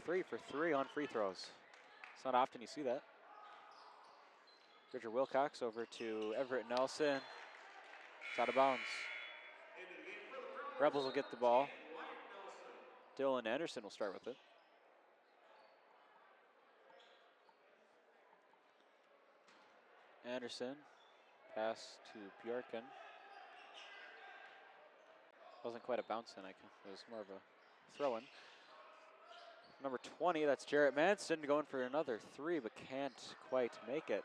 3 for 3 on free throws. It's not often you see that. Bridger Wilcox over to Everett Nelson. It's out of bounds. Rebels will get the ball. Dylan Anderson will start with it. Anderson, pass to Bjorken. Wasn't quite a bounce in, it was more of a throw-in. Number 20, that's Jarrett Manston going for another 3, but can't quite make it.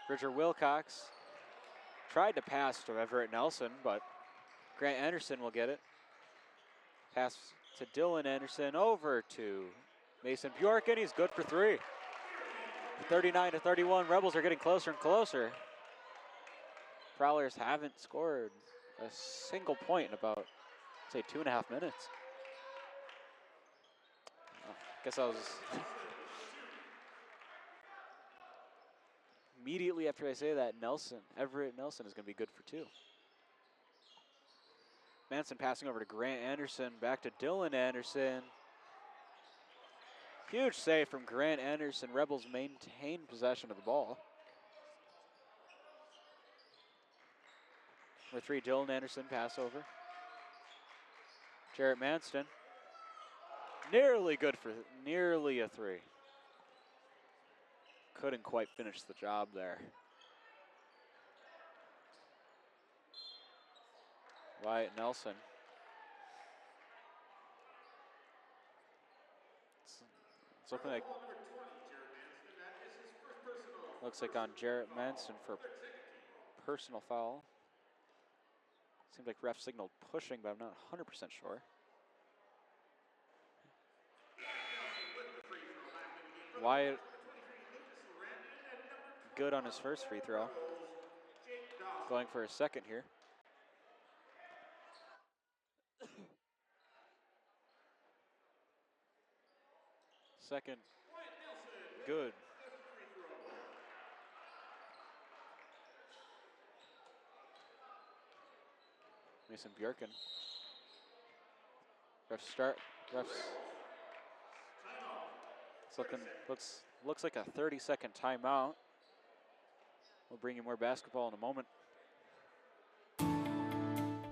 Bridger Wilcox tried to pass to Everett Nelson, but Grant Anderson will get it. Pass to Dylan Anderson over to Mason Bjorken. He's good for 3. 39-31. Rebels are getting closer and closer. Prowlers haven't scored a single point in about, say, 2.5 minutes. Guess I was immediately after I say that, Everett Nelson is going to be good for 2. Manson passing over to Grant Anderson, back to Dylan Anderson. Huge save from Grant Anderson. Rebels maintain possession of the ball. Number 3, Dylan Anderson, pass over. Jarrett Manston. Nearly good for, nearly a 3. Couldn't quite finish the job there. Wyatt Nelson. It's looks like on Jarrett Manston for a personal foul. Seems like ref signaled pushing, but I'm not 100% sure. Wyatt good on his first free throw. Going for a second here. Second, good. Mason Bjorken. Refs. It's looks like a 30-second timeout. We'll bring you more basketball in a moment.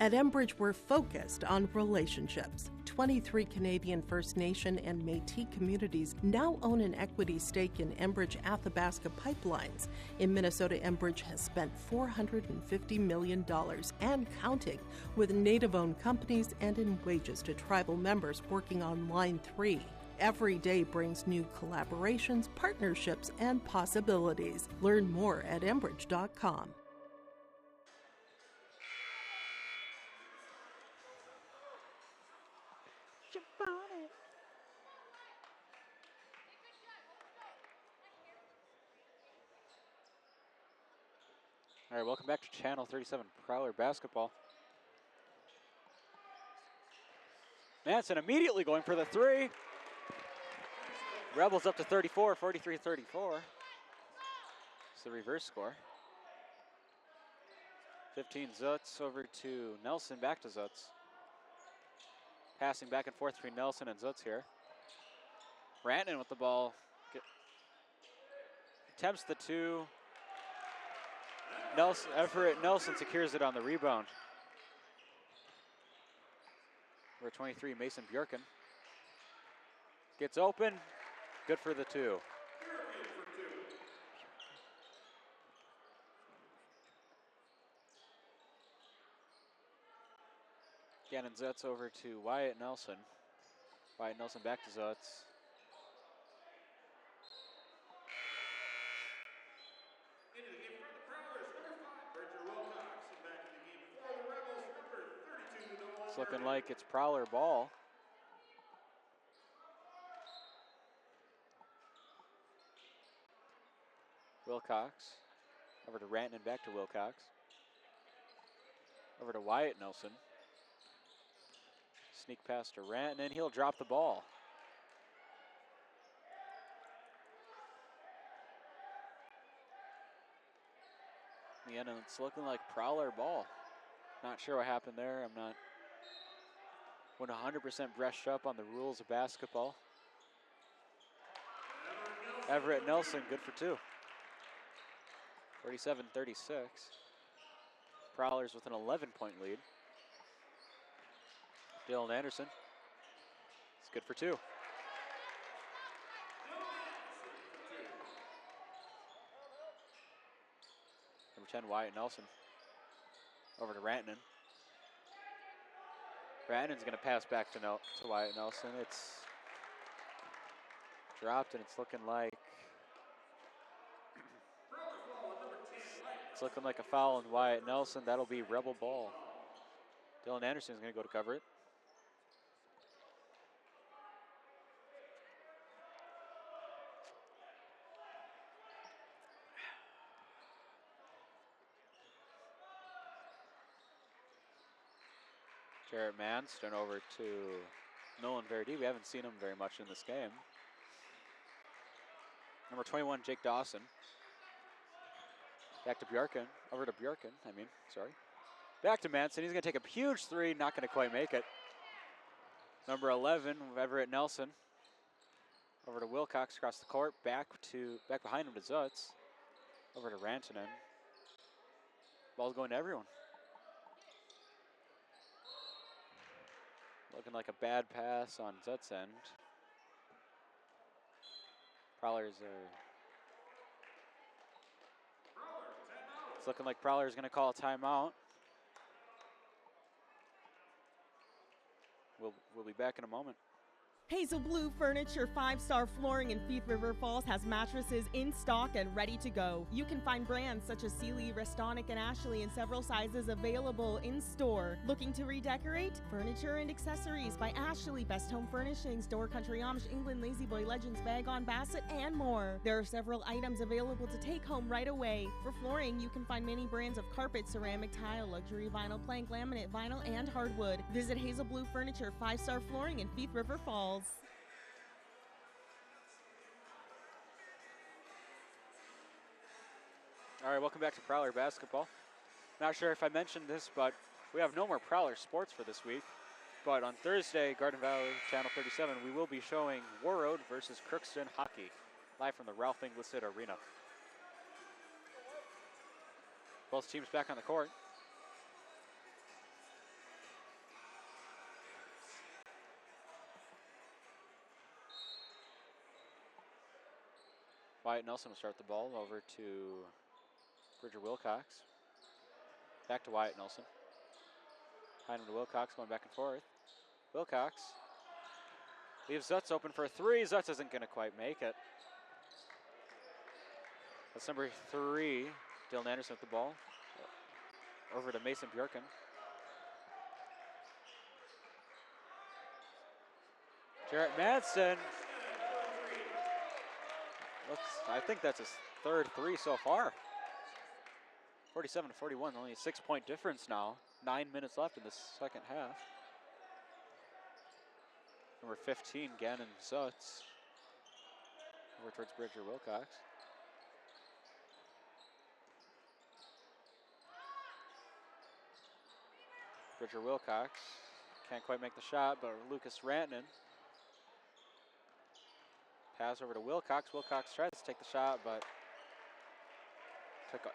At Enbridge, we're focused on relationships. 23 Canadian First Nation and Métis communities now own an equity stake in Enbridge Athabasca Pipelines. In Minnesota, Enbridge has spent $450 million and counting, with Native-owned companies and in wages to tribal members working on Line 3. Every day brings new collaborations, partnerships, and possibilities. Learn more at Enbridge.com. All right, welcome back to Channel 37 Prowler Basketball. Manson immediately going for the 3. Rebels up to 34, 43-34. It's the reverse score. 15 Zutz over to Nelson, back to Zutz. Passing back and forth between Nelson and Zutz here. Rantanen with the ball. Attempts the 2. Everett Nelson secures it on the rebound. Number 23, Mason Bjorken. Gets open. Good for the 2. Gannon Zutz over to Wyatt Nelson. Wyatt Nelson back to Zutz. Into the game for the Prowlers, number 5, Bridger Wilcox. And back in the game for the Rebels, number 32, Noah. It's looking like it's Prowler ball. Wilcox. Over to Rantanen, back to Wilcox. Over to Wyatt Nelson. Sneak pass to Rant, and he'll drop the ball. In the end, it's looking like Prowler ball. Not sure what happened there. I'm not 100% brushed up on the rules of basketball. Everett Nelson, good for 2. 37-36. Prowlers with an 11-point lead. Dylan Anderson, it's good for 2. Number 10, Wyatt Nelson. Over to Rantanen. Rantanen's going to pass back to Wyatt Nelson. It's dropped, and it's looking like a foul on Wyatt Nelson. That'll be Rebel ball. Dylan Anderson's going to go to cover it. Jarrett Manston over to Nolan Verdi. We haven't seen him very much in this game. Number 21, Jake Dawson. Back to Bjorken. Over to Bjorken, sorry. Back to Manson. He's going to take a huge 3. Not going to quite make it. Number 11, Everett Nelson. Over to Wilcox across the court. Back behind him to Zutz. Over to Rantanen. Ball's going to everyone. Looking like a bad pass on Zutz's end. It's looking like Prowler's going to call a timeout. We'll be back in a moment. Hazel Blue Furniture 5-star flooring in Thief River Falls has mattresses in stock and ready to go. You can find brands such as Sealy, Restonic, and Ashley in several sizes available in store. Looking to redecorate? Furniture and Accessories by Ashley, Best Home Furnishings, Door Country Amish, England, Lazy Boy Legends, Bag on Bassett, and more. There are several items available to take home right away. For flooring, you can find many brands of carpet, ceramic tile, luxury vinyl, plank, laminate, vinyl, and hardwood. Visit Hazel Blue Furniture 5-star flooring in Thief River Falls. All right, welcome back to Prowler Basketball. Not sure if I mentioned this, but we have no more Prowler sports for this week. But on Thursday, Garden Valley, Channel 37, we will be showing Warroad versus Crookston Hockey, live from the Ralph Inglisted Arena. Both teams back on the court. Wyatt Nelson will start the ball over to Bridger Wilcox. Back to Wyatt Nelson. Behind him to Wilcox, going back and forth. Wilcox leaves Zutz open for a 3. Zutz isn't going to quite make it. That's number 3, Dylan Anderson with the ball. Over to Mason Bjorken. Jarrett Madsen. I think that's his third 3 so far. 47-41, only a 6-point difference now. 9 minutes left in the second half. Number 15, Gannon Zutz. Over towards Bridger Wilcox. Bridger Wilcox can't quite make the shot, but Lucas Rantanen. Pass over to Wilcox. Wilcox tries to take the shot, but took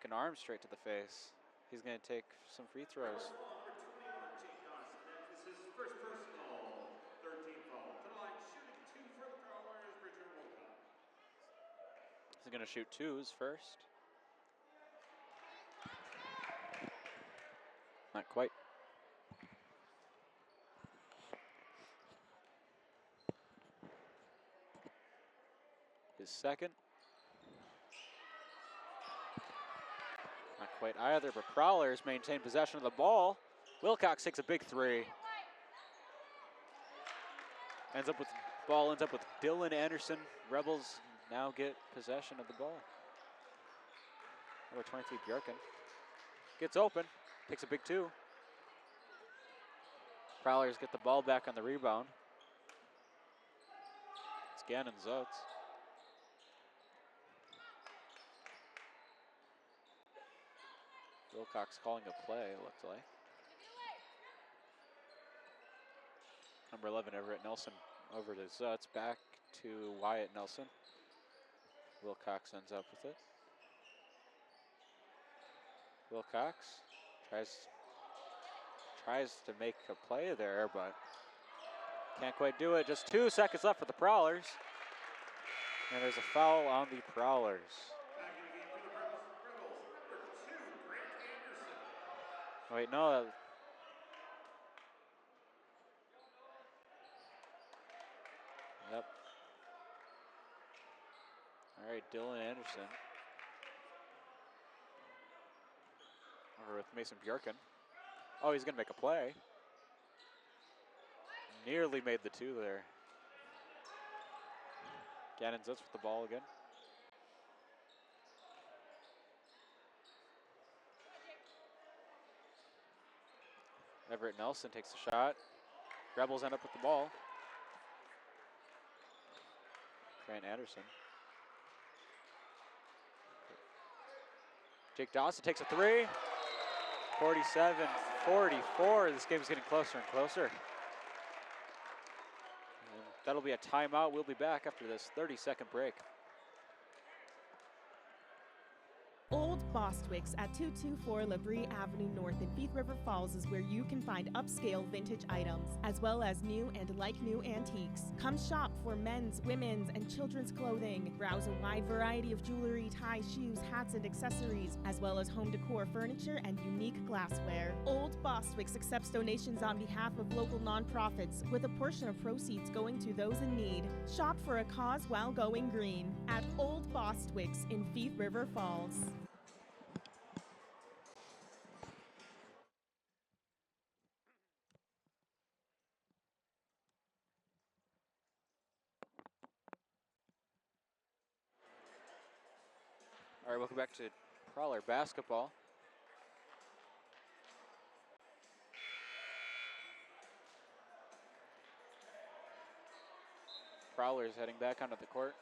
an arm straight to the face. He's going to take some free throws. This is his first personal 13th foul. To the line, shooting 2 for the Prowlers, Bridger Wilcox. He's going to shoot 2s first. Not quite. His second. Not quite either, but Prowlers maintain possession of the ball. Wilcox takes a big 3. Ball ends up with Dylan Anderson. Rebels now get possession of the ball. Number 23, Bjorken. Gets open, takes a big 2. Prowlers get the ball back on the rebound. It's Gannon Zutz. Wilcox calling a play, it looks like. Number 11, Everett Nelson over to Zutz, back to Wyatt Nelson. Wilcox ends up with it. Wilcox tries to make a play there, but can't quite do it. Just 2 seconds left for the Prowlers. And there's a foul on the Prowlers. Wait, no. Yep. All right, Dylan Anderson. Over with Mason Bjorken. Oh, he's going to make a play. Nearly made the 2 there. Gannon Zutz with the ball again. Everett Nelson takes the shot. Rebels end up with the ball. Grant Anderson. Jake Dawson takes a 3. 47-44. This game's getting closer and closer. And that'll be a timeout. We'll be back after this 30-second break. Old Bostwick's at 224 Labrie Avenue North in Thief River Falls is where you can find upscale vintage items, as well as new and like-new antiques. Come shop for men's, women's, and children's clothing. Browse a wide variety of jewelry, ties, shoes, hats, and accessories, as well as home decor furniture and unique glassware. Old Bostwick's accepts donations on behalf of local nonprofits, with a portion of proceeds going to those in need. Shop for a cause while going green at Old Bostwick's in Thief River Falls. All right, welcome back to Prowler basketball. Prowler's heading back onto the court.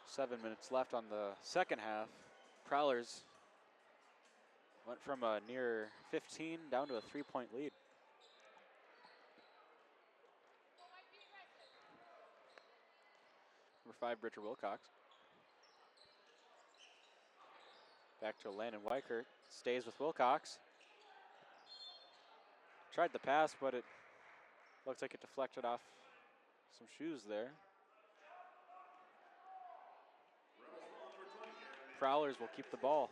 Seven minutes left on the second half. Prowlers went from a near 15 down to a 3-point lead. Number 5, Bridger Wilcox. Back to Landon Weichert. Stays with Wilcox. Tried the pass, but it looks like it deflected off some shoes there. Prowlers will keep the ball.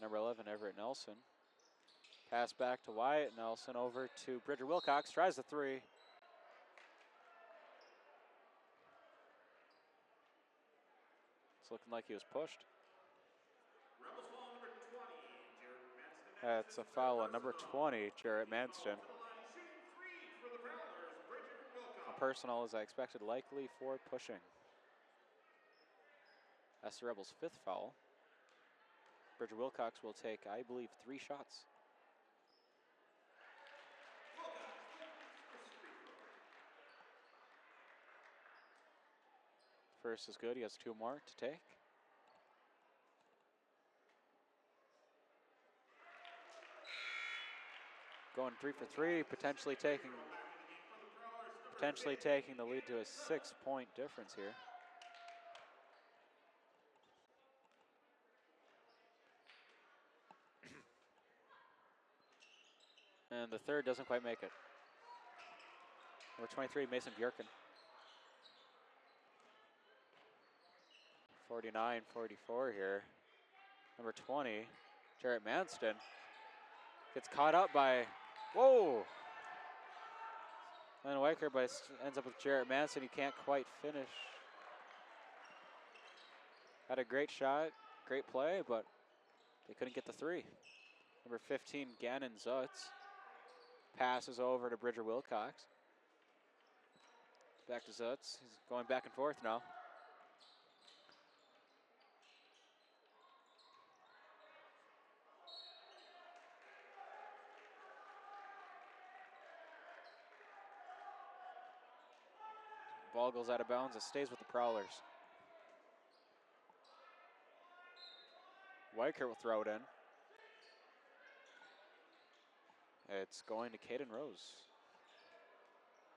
Number 11, Everett Nelson. Pass back to Wyatt Nelson, over to Bridger Wilcox. Tries the 3. It's looking like he was pushed. That's a foul on number 20, Jarrett Manston. A personal, as I expected, likely for pushing. That's the Rebels' 5th foul. Bridger Wilcox will take, I believe, 3 shots. First is good. He has 2 more to take. Going 3 for 3, potentially taking the lead to a 6-point difference here. And the third doesn't quite make it. Number 23, Mason Bjorken. 49-44 here. Number 20, Jarrett Manston. Gets caught up by, whoa! Landon Weichert, but ends up with Jarrett Manston. He can't quite finish. Had a great shot, great play, but they couldn't get the 3. Number 15, Gannon Zutz. Passes over to Bridger Wilcox. Back to Zutz. He's going back and forth now. Ball goes out of bounds. It stays with the Prowlers. Weichert will throw it in. It's going to Caden Rose.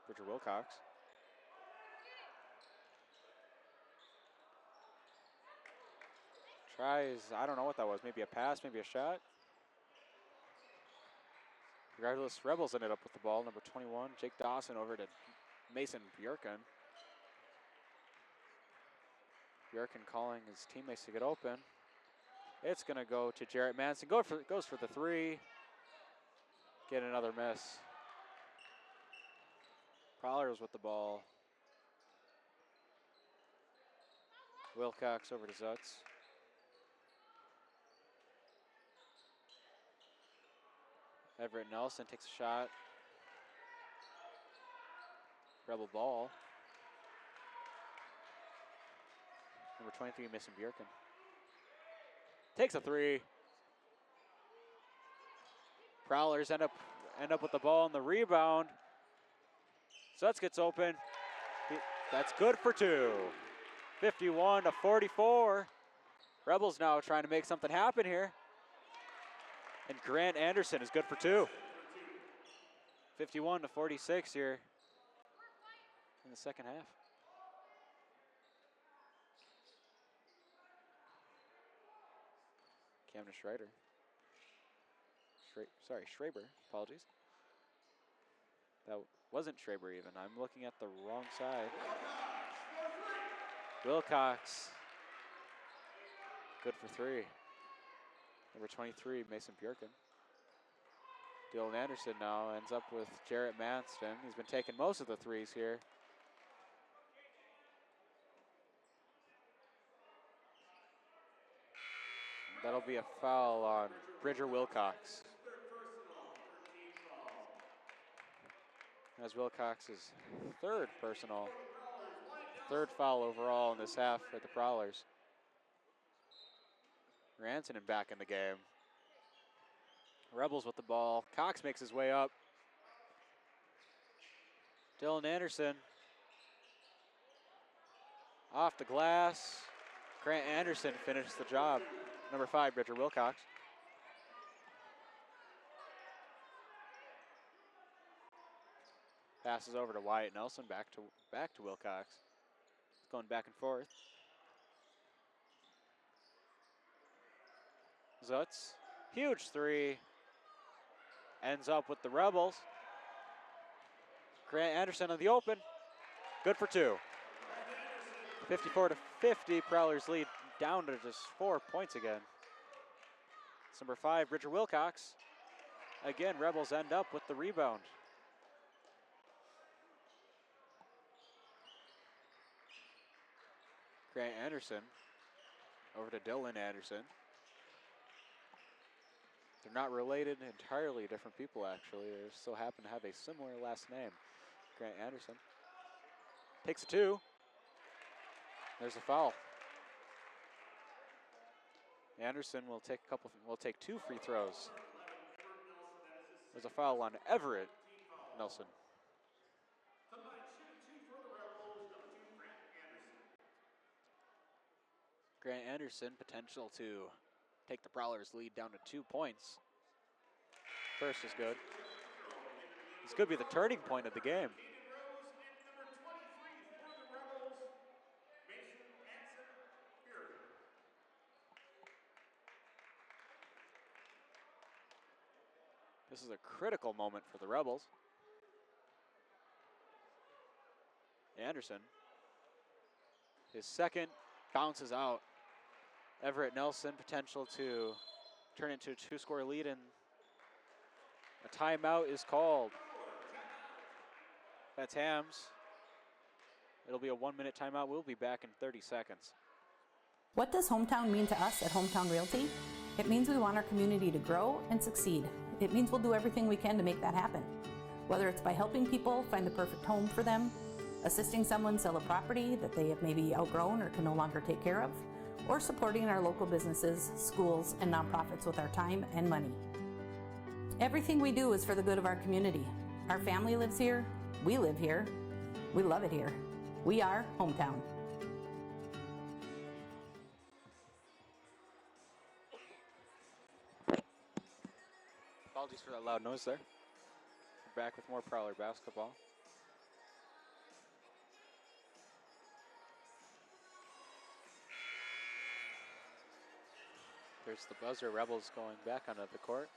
Bridger Wilcox. Tries, I don't know what that was. Maybe a pass, maybe a shot. Regardless, Rebels ended up with the ball. Number 21, Jake Dawson over to Mason Bjorken. Bjorken calling his teammates to get open. It's going to go to Jarrett Manson. Goes for the three. Get another miss. Prowlers with the ball. Wilcox over to Zutz. Everett Nelson takes a shot. Rebel ball. Number 23, Mason Bjorken. Takes a three. Prowlers end up with the ball on the rebound. Zutz gets open. That's good for two. 51-44. Rebels now trying to make something happen here. And Grant Anderson is good for two. 51-46 here in the second half. Camden Schrader. Schraber, apologies. That wasn't Schraber even. I'm looking at the wrong side. Wilcox, good for three. Number 23, Mason Bjorken. Dylan Anderson now ends up with Jarrett Manston. He's been taking most of the threes here. That'll be a foul on Bridger Wilcox. As Wilcox's third personal, third foul overall in this half for the Prowlers. Ransonen back in the game. Rebels with the ball. Cox makes his way up. Dylan Anderson. Off the glass. Grant Anderson finished the job. Number 5, Bridger Wilcox. Passes over to Wyatt Nelson, back to Wilcox. Going back and forth. Zutz, huge three. Ends up with the Rebels. Grant Anderson on the open. Good for two. 54-50, Prowlers lead down to just 4 points again. It's number 5, Bridger Wilcox. Again, Rebels end up with the rebound. Grant Anderson over to Dylan Anderson. They're not related, entirely different people actually. They still happen to have a similar last name. Grant Anderson takes a two. There's a foul. Anderson will take 2 free throws. There's a foul on Everett Nelson. Grant Anderson, potential to take the Prowlers lead down to 2 points. First is good. This could be the turning point of the game. This is a critical moment for the Rebels. Anderson, his second, bounces out. Everett Nelson, potential to turn into a 2-score lead, and a timeout is called. That's Hams. It'll be a 1-minute timeout. We'll be back in 30 seconds. What does hometown mean to us at Hometown Realty? It means we want our community to grow and succeed. It means we'll do everything we can to make that happen. Whether it's by helping people find the perfect home for them, assisting someone sell a property that they have maybe outgrown or can no longer take care of, or supporting our local businesses, schools, and nonprofits with our time and money. Everything we do is for the good of our community. Our family lives here, we live here, we love it here. We are Hometown. Apologies for that loud noise there. We're back with more Prowler basketball. There's the buzzer. Rebels going back onto the court.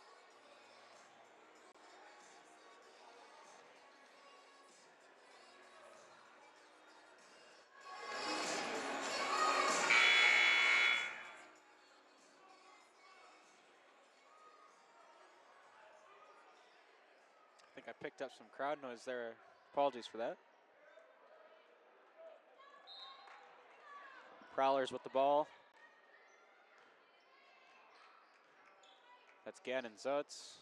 I think I picked up some crowd noise there. Apologies for that. Prowlers with the ball. That's Gannon Zutz.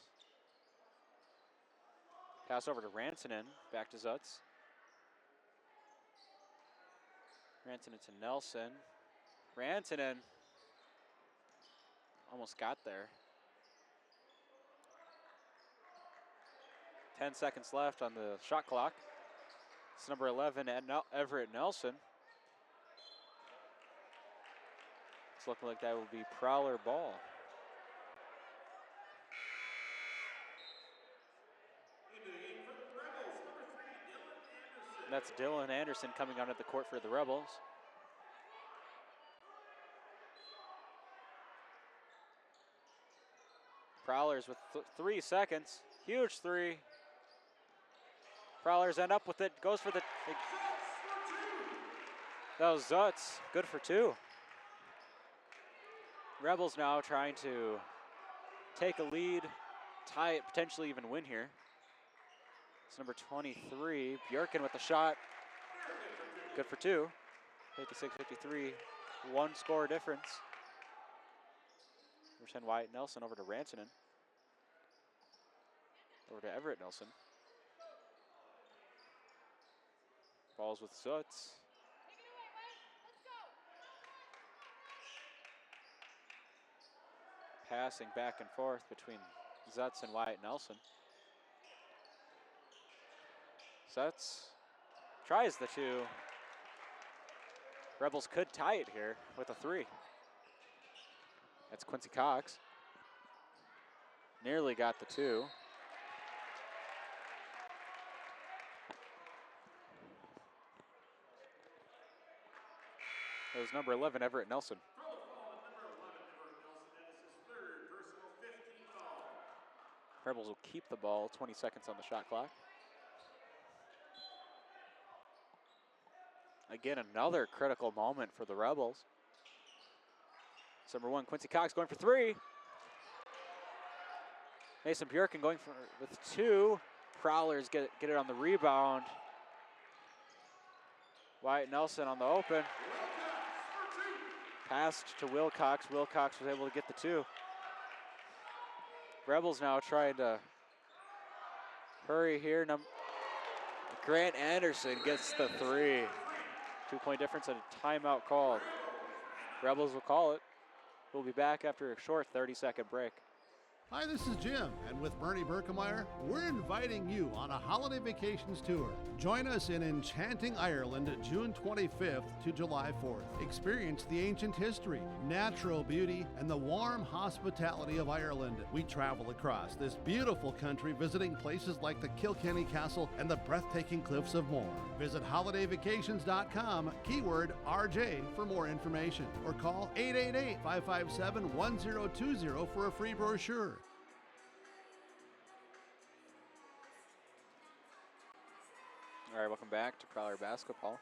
Pass over to Rantanen. Back to Zutz. Rantanen to Nelson. Rantanen almost got there. 10 seconds left on the shot clock. It's number 11, Everett Nelson. It's looking like that will be Prowler ball. And that's Dylan Anderson coming onto the court for the Rebels. Prowlers with 3 seconds. Huge three. Prowlers end up with it. Goes for the... That was Zutz. Good for 2. Rebels now trying to take a lead, tie it, potentially even win here. It's number 23, Bjorken with the shot. Good for 2. 56-53, 1 score difference. Number 10, Wyatt Nelson over to Rantanen. Over to Everett Nelson. Balls with Zutz. Passing back and forth between Zutz and Wyatt Nelson. Zutz tries the 2. Rebels could tie it here with a 3. That's Quincy Cox. Nearly got the 2. That was number 11, Everett Nelson. Rebels will keep the ball, 20 seconds on the shot clock. Again, another critical moment for the Rebels. It's number 1, Quincy Cox going for 3. Mason Bjorken going for with 2. Prowlers get it on the rebound. Wyatt Nelson on the open. Passed to Wilcox. Wilcox was able to get the 2. Rebels now trying to hurry here. Grant Anderson gets the 3. 2-point difference and a timeout called. Rebels will call it. We'll be back after a short 30-second break. Hi, this is Jim, and with Bernie Berkemeyer, we're inviting you on a holiday vacations tour. Join us in enchanting Ireland, June 25th to July 4th. Experience the ancient history, natural beauty, and the warm hospitality of Ireland. We travel across this beautiful country, visiting places like the Kilkenny Castle and the breathtaking cliffs of Moher. Visit holidayvacations.com, keyword RJ for more information, or call 888-557-1020 for a free brochure. All right, welcome back to Prowler basketball.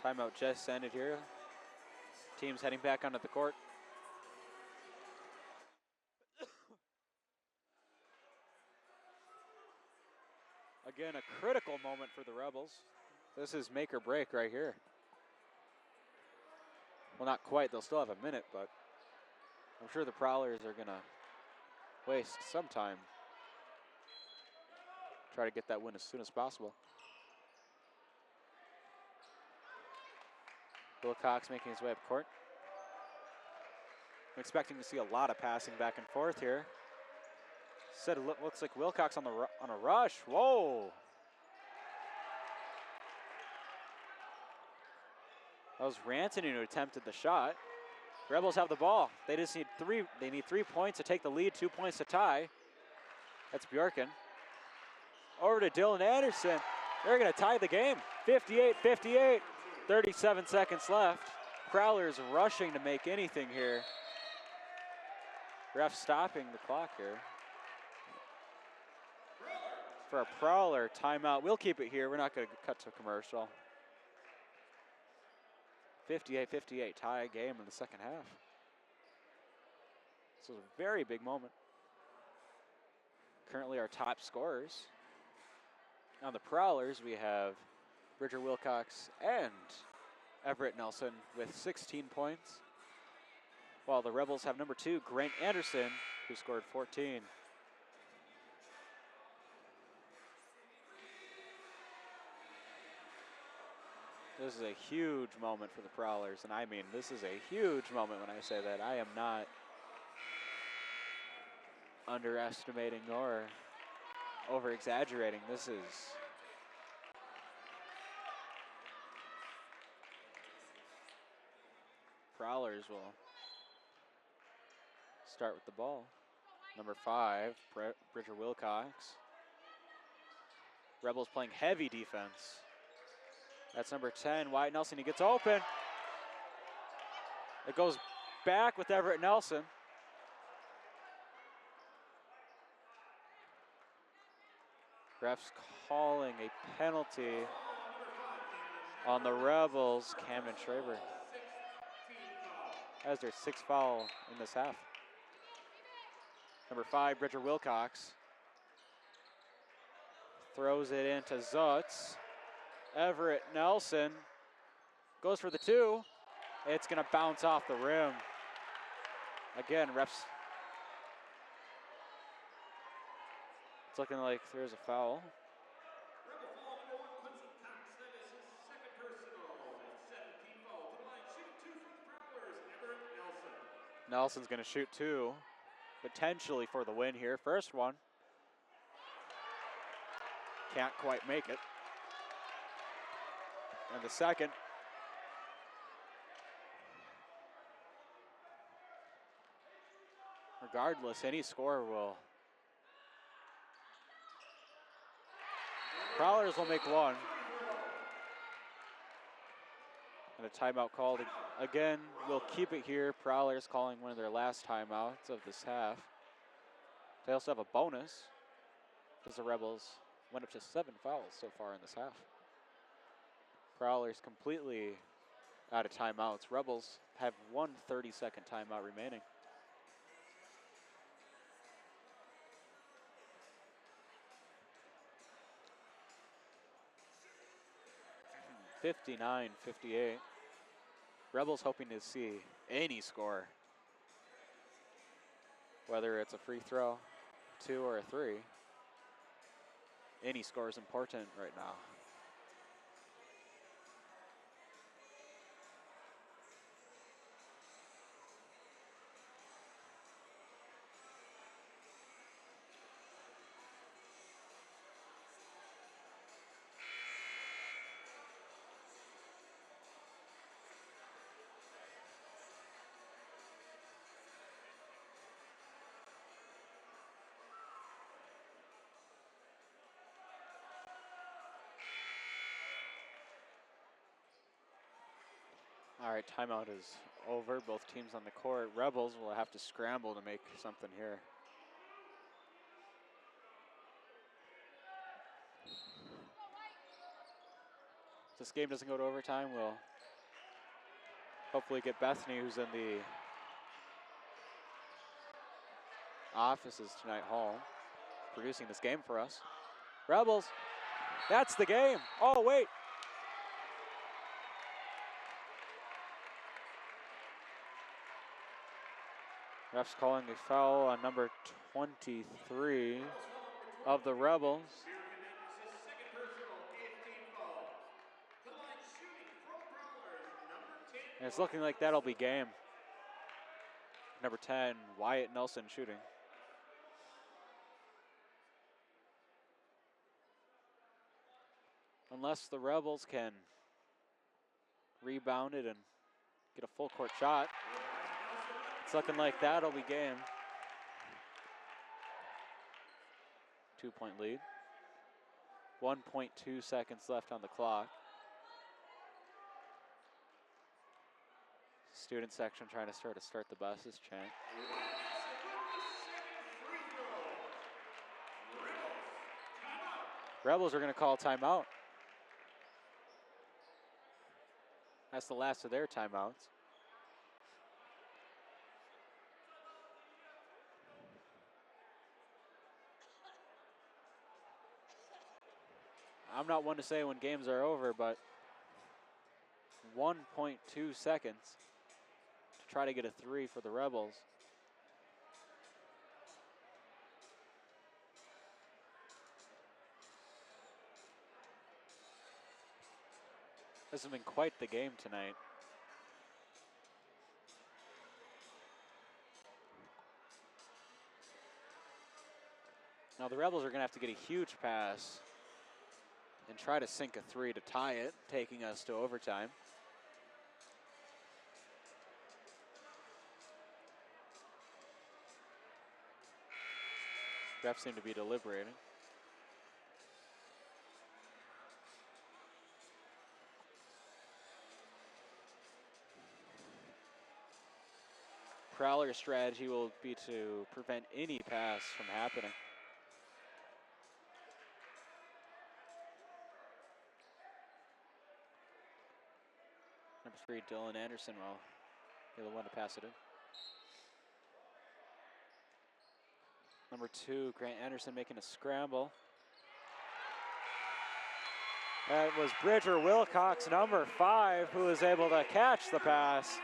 Timeout just ended here. Teams heading back onto the court. Again, a critical moment for the Rebels. This is make or break right here. Well, not quite. They'll still have a minute, but I'm sure the Prowlers are going to waste some time. Try to get that win as soon as possible. Wilcox making his way up court. I'm expecting to see a lot of passing back and forth here. Said it looks like Wilcox on a rush. Whoa! That was Rantanen who attempted the shot. Rebels have the ball. They just need three. They need 3 points to take the lead, 2 points to tie. That's Bjorken. Over to Dylan Anderson. They're going to tie the game. 58-58. 37 seconds left. Prowlers rushing to make anything here. Ref stopping the clock here. For a Prowler timeout. We'll keep it here. We're not going to cut to commercial. 58-58 tie game in the second half. This was a very big moment. Currently our top scorers. On the Prowlers, we have Bridger Wilcox and Everett Nelson with 16 points, while the Rebels have number 2, Grant Anderson, who scored 14. This is a huge moment for the Prowlers, and I mean, this is a huge moment when I say that. I am not underestimating or over-exaggerating. This is Prowlers will start with the ball. Number 5, Bridger Wilcox. Rebels playing heavy defense. That's number 10, Wyatt Nelson. He gets open. It goes back with Everett Nelson. Refs calling a penalty on the Rebels, Camden Schraber. That's their 6th foul in this half. Number 5, Bridger Wilcox. Throws it into Zutz. Everett Nelson goes for the 2. It's going to bounce off the rim. Again, refs. It's looking like there's a foul. Nelson's going to shoot 2, potentially for the win here. First one. Can't quite make it. And the second. Regardless, any score will. Prowlers will make 1. And a timeout called again. We'll keep it here. Prowlers calling one of their last timeouts of this half. They also have a bonus because the Rebels went up to 7 fouls so far in this half. Prowlers completely out of timeouts. Rebels have 1 30-second timeout remaining. (59-58). Rebels hoping to see any score, whether it's a free throw, 2 or a 3. Any score is important right now. All right, timeout is over. Both teams on the court. Rebels will have to scramble to make something here. If this game doesn't go to overtime, we'll hopefully get Bethany, who's in the offices tonight, home, producing this game for us. Rebels, that's the game. Oh, wait. Ref's calling a foul on number 23 of the Rebels. And it's looking like that'll be game. Number 10, Wyatt Nelson shooting. Unless the Rebels can rebound it and get a full court shot. It's looking like that'll be game. 2-point lead. 1.2 seconds left on the clock. Student section trying to start the buses chant. Rebels are going to call timeout. That's the last of their timeouts. I'm not one to say when games are over, but 1.2 seconds to try to get a three for the Rebels. This has been quite the game tonight. Now the Rebels are going to have to get a huge pass and try to sink a three to tie it, taking us to overtime. Refs seem to be deliberating. Prowler's strategy will be to prevent any pass from happening. Number 3, Dylan Anderson will be the one to pass it in. Number 2, Grant Anderson making a scramble. That was Bridger Wilcox, number 5, who was able to catch the pass.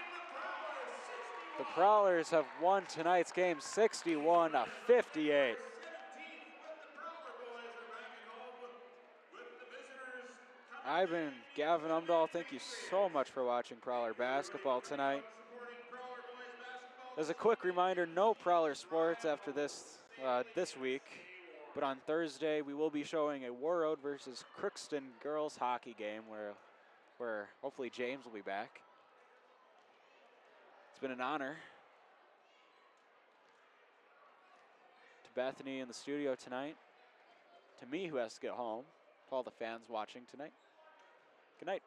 The Prowlers have won tonight's game 61-58. I've been Gavin Umdahl. Thank you so much for watching Prowler basketball tonight. As a quick reminder, no Prowler sports after this week, but on Thursday we will be showing a War Road versus Crookston girls hockey game where hopefully James will be back. It's been an honor. To Bethany in the studio tonight, to me who has to get home, to all the fans watching tonight. Good night.